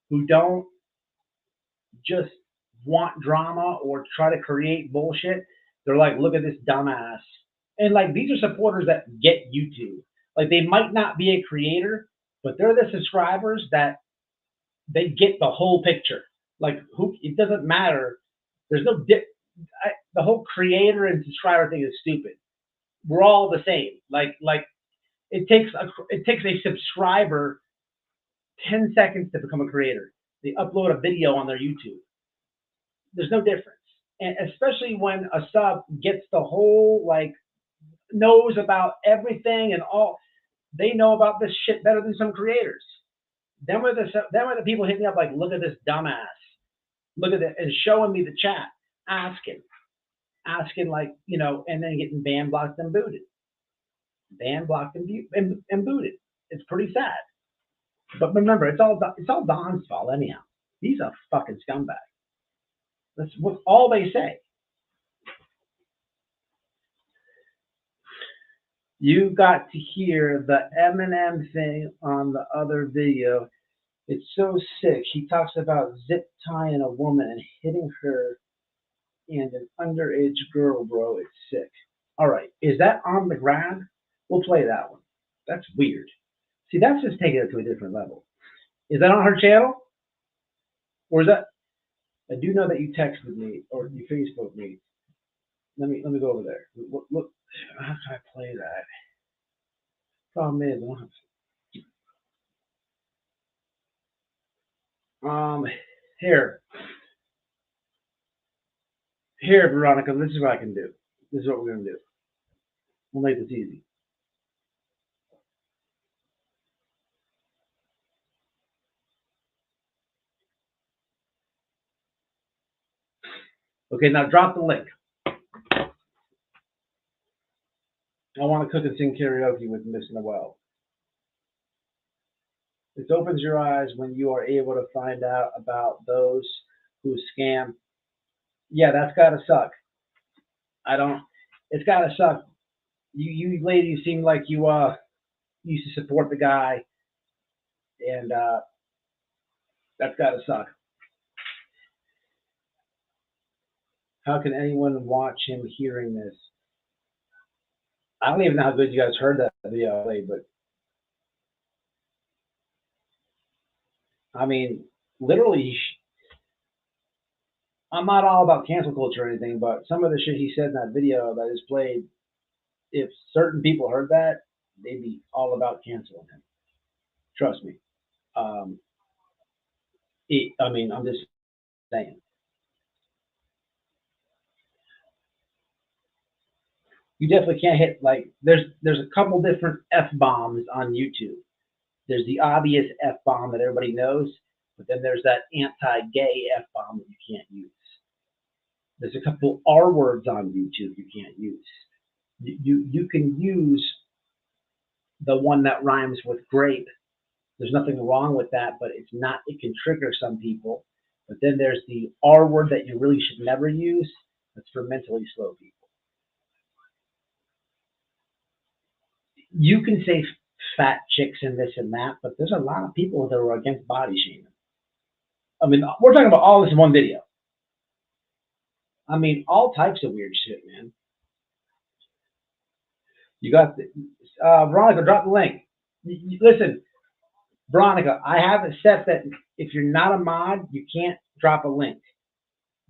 S1: who don't just want drama or try to create bullshit. They're like, look at this dumbass. And like, these are supporters that get YouTube. Like, they might not be a creator, but they're the subscribers that they get the whole picture. Like, it doesn't matter. There's no the whole creator and subscriber thing is stupid. We're all the same. Like it takes a subscriber 10 seconds to become a creator. They upload a video on their YouTube. There's no difference. And especially when a sub gets the whole, like, knows about everything and all, they know about this shit better than some creators. Then were the people hitting me up like, look at this dumbass. Look at it, and showing me the chat, asking like, you know, and then getting banned, blocked, and booted. Banned, blocked, and booted. It's pretty sad. But remember, it's all Don's fault anyhow. He's a fucking scumbag. That's what all they say. You got to hear the Eminem thing on the other video. It's so sick. He talks about zip tying a woman and hitting her and an underage girl, bro. It's sick. All right. Is that on the Grab? We'll play that one. That's weird. See, that's just taking it to a different level. Is that on her channel? Or is that? I do know that you texted me or you Facebooked me. Let me go over there. Look, how can I play that? Problem is, here, Veronica, this is what I can do. This is what we're gonna do. We'll make this easy. Okay, now drop the link. I want to cook and sing karaoke with Miss Noelle. This opens your eyes when you are able to find out about those who scam. Yeah, that's gotta suck. It's gotta suck. You ladies seem like you used to support the guy, and that's gotta suck. How can anyone watch him hearing this? I don't even know how good you guys heard that video, but I mean, literally, I'm not all about cancel culture or anything, but some of the shit he said in that video that is played, if certain people heard that, they'd be all about canceling him. Trust me. I mean, I'm just saying. You definitely can't hit, like, there's a couple different F-bombs on YouTube. There's the obvious F-bomb that everybody knows, but then there's that anti-gay F-bomb that you can't use. There's a couple R words on YouTube you can't use. You can use the one that rhymes with grape. There's nothing wrong with that, but it's not. It can trigger some people. But then there's the R word that you really should never use. That's for mentally slow people. You can say fat chicks and this and that, but there's a lot of people that are against body shaming. I mean, we're talking about all this in one video. I mean, all types of weird shit, man. You got the, Veronica, drop the link. Listen, Veronica, I have it set that if you're not a mod, you can't drop a link.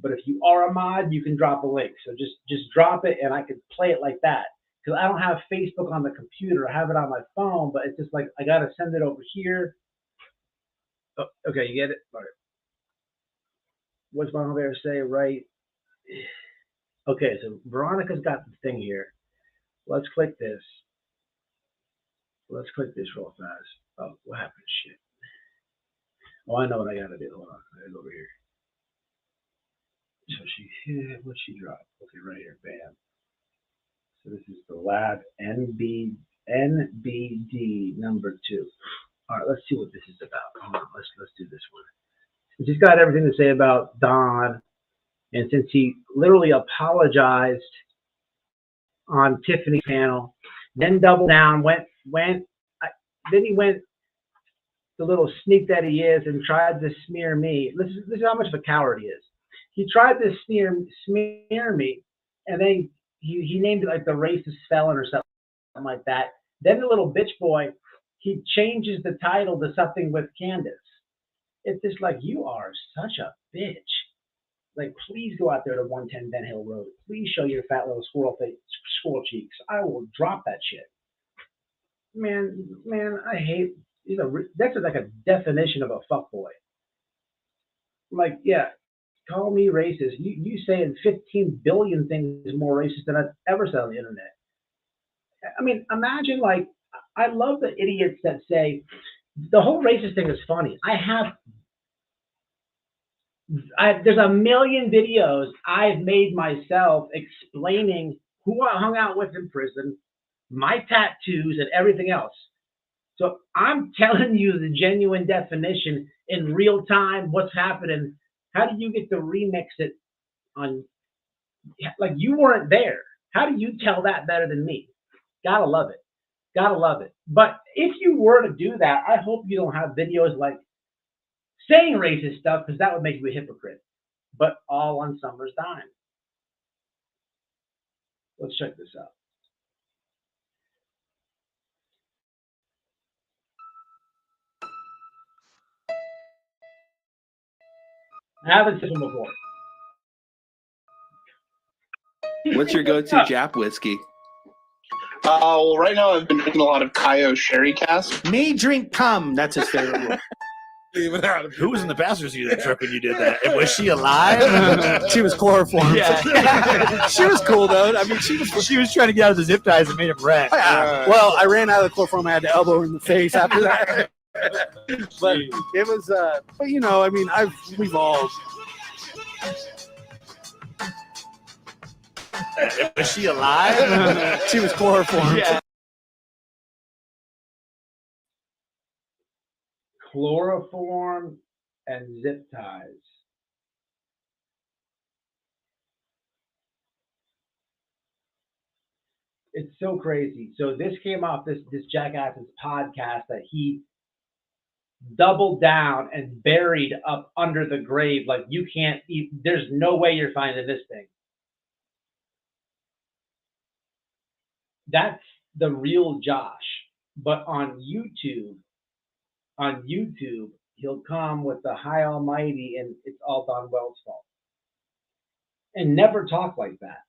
S1: But if you are a mod, you can drop a link. So just drop it, and I can play it like that. Because I don't have Facebook on the computer. I have it on my phone, but it's just like I got to send it over here. Oh, okay, you get it? All right. What's my there say? Right. Okay, so Veronica's got the thing here. Let's click this. Let's click this real fast. Oh, what happened? Shit. Oh, I know what I got to do. Hold on. I got to go over here. So what'd she drop? Okay, right here. Bam. So this is the lab NBD number 2. All right, let's see what this is about. Hold on, let's do this one. He's got everything to say about Don, and since he literally apologized on Tiffany's panel, then doubled down, then he went the little sneak that he is and tried to smear me. This is how much of a coward he is. He tried to smear me, and then he named it like the racist felon or something like that. Then the little bitch boy, he changes the title to something with Candace. It's just like, you are such a bitch. Like, please go out there to 110 Ben Hill Road. Please show your fat little squirrel cheeks. I will drop that shit. Man, I hate, that's like a definition of a fuckboy. Like, yeah, call me racist. You saying 15 billion things more racist than I've ever said on the internet. I mean, imagine, like, I love the idiots that say, the whole racist thing is funny. There's a million videos I've made myself explaining who I hung out with in prison, my tattoos, and everything else. So I'm telling you the genuine definition in real time, what's happening. How do you get to remix it on, like, you weren't there. How do you tell that better than me? Gotta love it. Gotta love it. But if you were to do that, I hope you don't have videos like saying racist stuff, because that would make you a hypocrite. But all on Summer's dime. Let's check this out. I haven't seen one before.
S5: What's your go-to Jap whiskey?
S7: Well, right now I've been drinking a lot of Kaio Sherry Cask.
S8: Me drink cum. That's his favorite one.
S4: Who was in the passenger seat of the truck when you did that? And was she alive?
S8: She was chloroformed.
S4: Yeah.
S8: She was cool though. I mean, she was trying to get out of the zip ties and made him wreck. Well, I ran out of the chloroform. I had to elbow her in the face after that. But it was, but you know, I mean, we've all.
S4: Was she alive?
S8: She was chloroformed.
S4: Yeah.
S1: Chloroform and zip ties. It's so crazy. So this came off this jackass's podcast that he doubled down and buried up under the grave. Like, you can't eat, there's no way you're finding this thing. That's the real Josh. But on YouTube, he'll come with the high almighty and it's all Don Wells' fault. And never talk like that.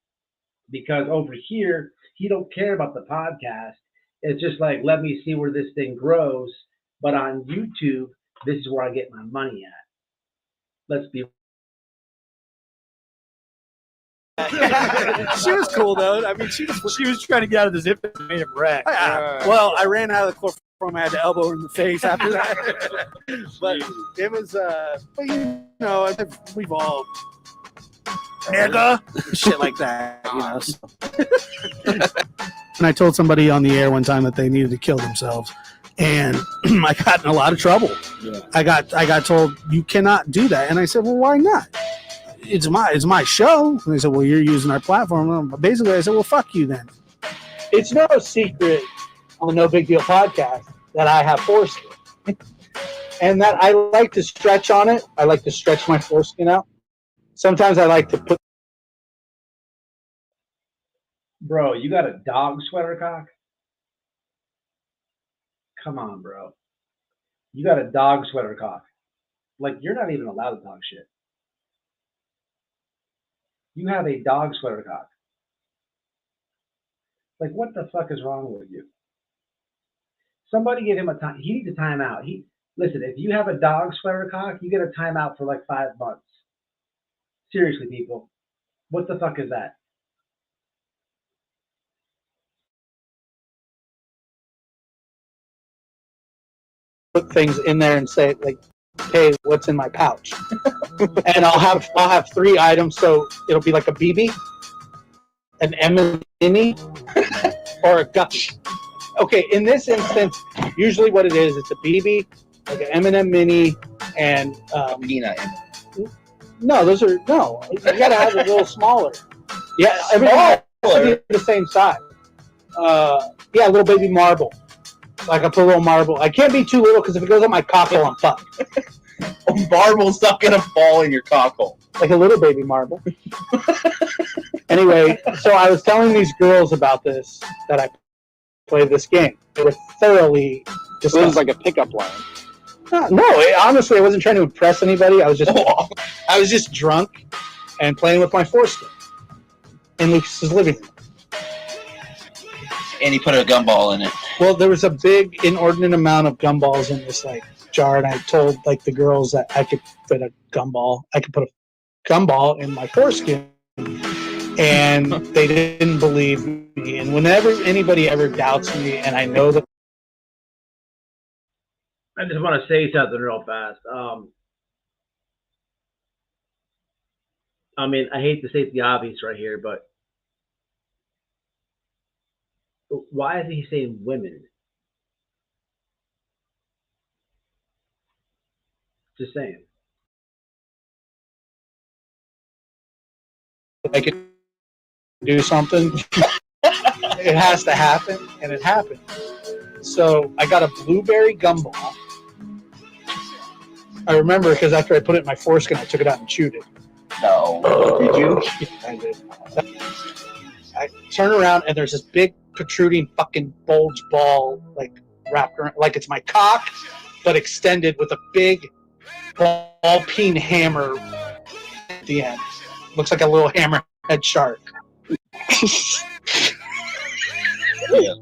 S1: Because over here, he don't care about the podcast. It's just like, let me see where this thing grows. But on YouTube, this is where I get my money at. Let's be.
S8: She was cool though. I mean, she was trying to get out of the zip and made him wreck. Well, I ran out of the chloroform. I had to elbow her in the face after that. But it was, but you know, we've all.
S4: Nigga.
S8: Shit like that, you know. So.
S4: And I told somebody on the air one time that they needed to kill themselves, and I got in a lot of trouble.
S3: Yeah.
S4: I got told you cannot do that, and I said, well, why not? It's my show. And they said, well, you're using our platform. Basically, I said, well, fuck you then.
S2: It's no secret on the No Big Deal podcast that I have foreskin. And that I like to stretch on it. I like to stretch my foreskin out. Sometimes I like to put.
S1: Bro, you got a dog sweater cock? Come on, bro. You got a dog sweater cock. Like, you're not even allowed to talk shit. You have a dog sweater cock. Like, what the fuck is wrong with you? Somebody give him a time. He needs a timeout. Listen, if you have a dog sweater cock, you get a timeout for like 5 months. Seriously, people. What the fuck is that?
S2: Put things in there and say like, "Hey, what's in my pouch?" And I'll have 3 items, so it'll be like a BB, an M&M, or a gush. Okay, in this instance, usually what it is, it's a BB, like an M&M mini, and
S3: peanut.
S2: no, those are no. You gotta have it a little smaller. Yeah, everything has to be the same size. Yeah, a little baby marble. Like I put a little marble. I can't be too little because if it goes on my cockle, I'm fucked.
S3: A marble's not gonna fall in your cockle.
S2: Like a little baby marble. Anyway, so I was telling these girls about this, that I played this game. They were thoroughly
S7: This is like a pickup line.
S2: Honestly, I wasn't trying to impress anybody. I was just drunk and playing with my foreskin in Lucas's living room.
S3: And he put a gumball in it.
S2: Well, there was a big inordinate amount of gumballs in this like jar, and I told like the girls that I could fit a gumball. I could put a gumball in my foreskin, and they didn't believe me. And whenever anybody ever doubts me, and I know that.
S1: I just want to say something real fast. I mean, I hate to state the obvious right here, but why is he saying women? Just saying.
S2: I could do something. It has to happen, and it happened. So I got a blueberry gumball. I remember because after I put it in my foreskin, I took it out and chewed it.
S3: No. Did you?
S2: I did. I turn around and there's this big protruding fucking bulge ball like wrapped around, like it's my cock, but extended with a big ball peen hammer at the end. Looks like a little hammerhead shark.
S3: Yeah.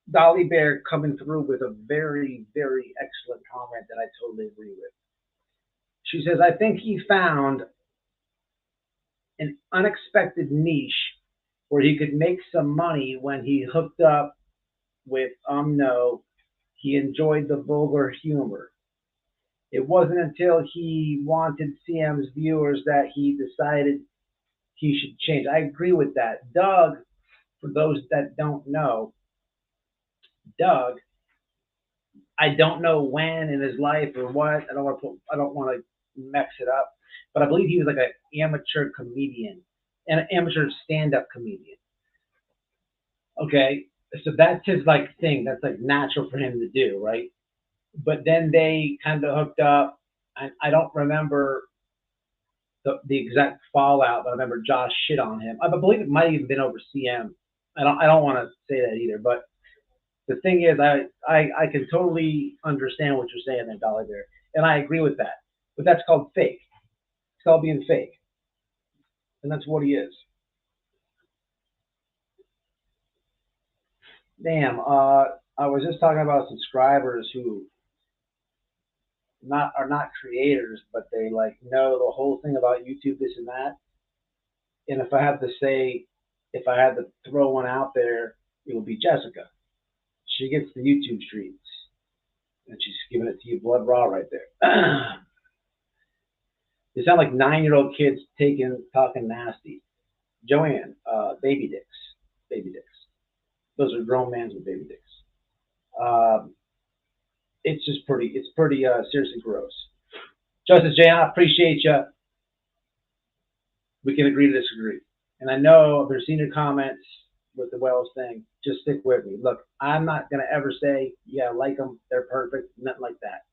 S1: Dolly Bear coming through with a very, very excellent comment that I totally agree with. She says, I think he found an unexpected niche where he could make some money when he hooked up with no, he enjoyed the vulgar humor. It wasn't until he wanted CM's viewers that he decided he should change. I agree with that. Doug, for those that don't know, Doug, I don't know when in his life or what. I don't want to mix it up, but I believe he was like an amateur comedian, an amateur stand-up comedian. Okay, so that's his like thing. That's like natural for him to do, right? But then they kind of hooked up, and I don't remember the exact fallout. But I remember Josh shit on him. I believe it might have even been over CM. I don't want to say that either, but the thing is, I can totally understand what you're saying there, Dolly Bear, and I agree with that. But that's called fake. It's called being fake, and that's what he is. Damn. I was just talking about subscribers who are not creators, but they like know the whole thing about YouTube, this and that. And if I had to throw one out there, it would be Jessica. She gets the YouTube streets, and she's giving it to you blood raw right there. They sound like 9-year-old kids talking nasty. Joanne, baby dicks. baby dicks. Those are grown men with baby dicks. It's pretty seriously gross. Justice Jay, I appreciate you. We can agree to disagree. And I know I've seen your comments with the Wells thing. Just stick with me. Look, I'm not going to ever say, yeah, like them, they're perfect, nothing like that.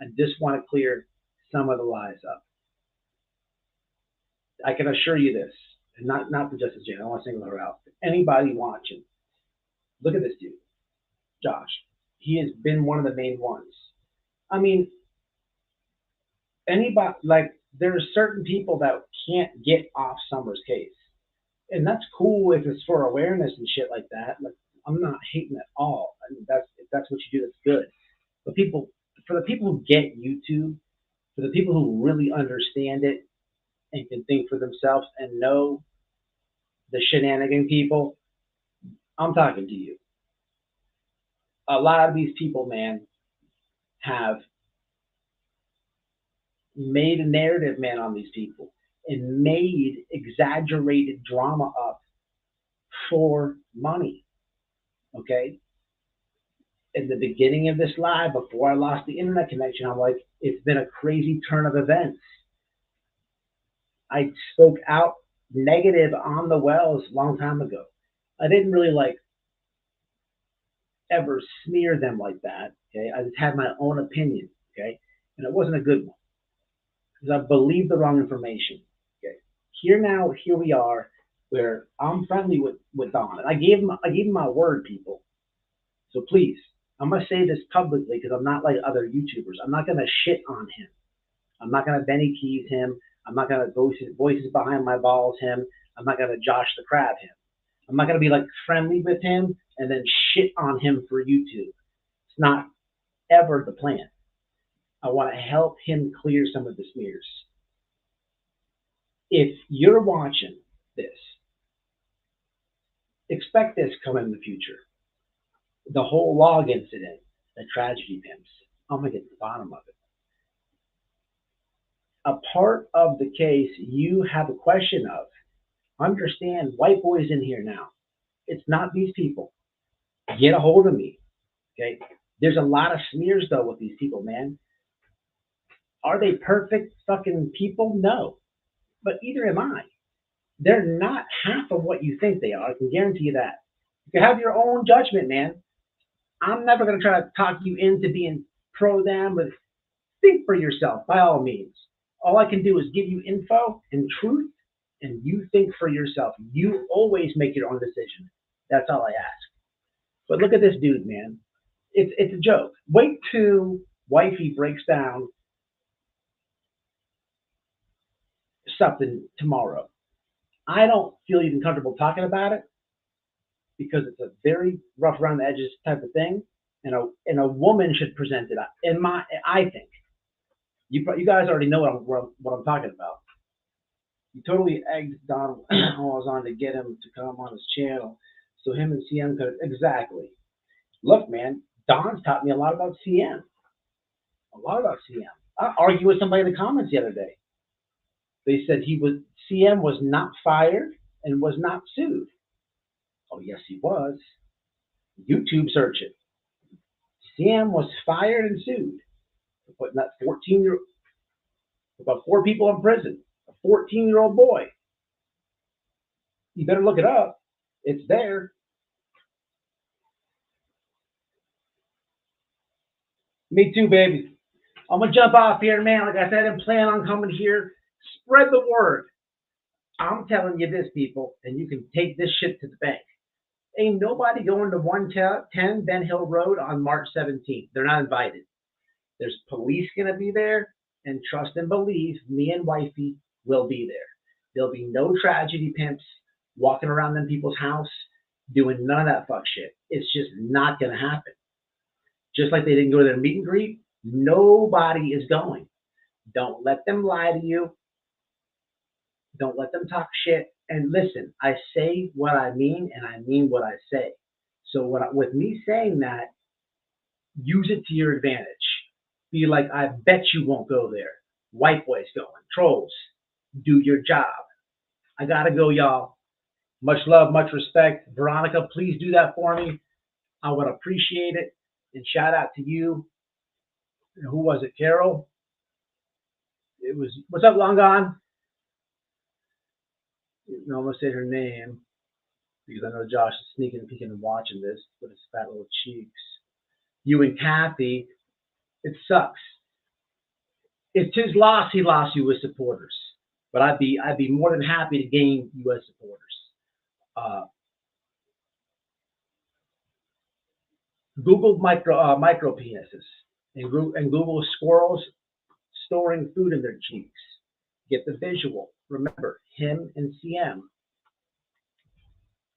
S1: I just want to clear some of the lies up. I can assure you this, and not the Justice Jane, I don't want to single her out. Anybody watching, look at this dude, Josh. He has been one of the main ones. I mean, anybody, like, there are certain people that can't get off Summer's case. And that's cool if it's for awareness and shit like that. Like, I'm not hating at all. I mean, if that's what you do, that's good. But for the people who get YouTube, for the people who really understand it and can think for themselves and know the shenanigan people, I'm talking to you. A lot of these people, man, have made a narrative, man, on these people and made exaggerated drama up for money, okay? In the beginning of this live, before I lost the internet connection, I'm like, it's been a crazy turn of events. I spoke out negative on the Wells a long time ago. I didn't really ever smear them like that, okay? I just had my own opinion, okay? And it wasn't a good one because I believed the wrong information, okay? Here we are, where I'm friendly with Don. And I gave him my word, people. So please, I'm going to say this publicly because I'm not like other YouTubers. I'm not going to shit on him. I'm not going to Benny Keys him. I'm not going to voices behind my balls him. I'm not going to Josh the Crab him. I'm not going to be like friendly with him and then shit on him for YouTube. It's not ever the plan. I want to help him clear some of the smears. If you're watching this, expect this coming in the future. The whole log incident, the tragedy pimps, I'm going to get to the bottom of it. A part of the case you have a question of, understand white boys in here now. It's not these people. Get a hold of me, okay? There's a lot of smears, though, with these people, man. Are they perfect fucking people? No. But either am I. They're not half of what you think they are. I can guarantee you that. You have your own judgment, man. I'm never going to try to talk you into being pro them, but think for yourself, by all means. All I can do is give you info and truth, and you think for yourself. You always make your own decision. That's all I ask. But look at this dude, man. It's a joke. Wait till wifey breaks down something tomorrow. I don't feel even comfortable talking about it because it's a very rough around the edges type of thing, and a woman should present it. I think you guys already know what I'm talking about. You totally egged Don Walls on to get him to come on his channel, so him and CM could exactly. Look, man, Don's taught me a lot about CM. A lot about CM. I argued with somebody in the comments the other day. They said CM was not fired and was not sued. Oh, yes, he was. YouTube search it. CM was fired and sued for putting that 14-year-old, about 4 people in prison, a 14-year-old boy. You better look it up. It's there. Me too, baby. I'm going to jump off here, man. Like I said, I didn't plan on coming here. Spread the word. I'm telling you this, people, and you can take this shit to the bank. Ain't nobody going to 110 Ben Hill Road on March 17th. They're not invited. There's police going to be there, and trust and believe, me and wifey will be there. There'll be no tragedy pimps walking around them people's house doing none of that fuck shit. It's just not going to happen. Just like they didn't go to their meet and greet, nobody is going. Don't let them lie to you. Don't let them talk shit. And listen, I say what I mean, and I mean what I say. So with me saying that, use it to your advantage. Be like, I bet you won't go there. White boys going. Trolls, do your job. I gotta go, y'all. Much love, much respect. Veronica, please do that for me. I would appreciate it. And shout out to you. Who was it, Carol? It was, what's up, Long Gone? I almost say her name because I know Josh is sneaking and peeking and watching this with his fat little cheeks. You and Kathy, it sucks. It's his loss. He lost U.S. supporters, but I'd be more than happy to gain U.S. supporters. Google micro penises and Google squirrels storing food in their cheeks. Get the visual. Remember him and CM.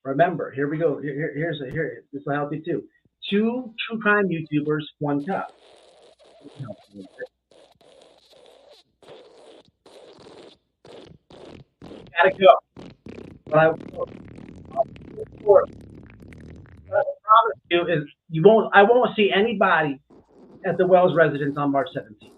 S1: Remember, here we go. Here. This will help you too. 2 true crime YouTubers, 1 cup. Gotta go. But I promise you is I won't see anybody at the Wells residence on March 17th.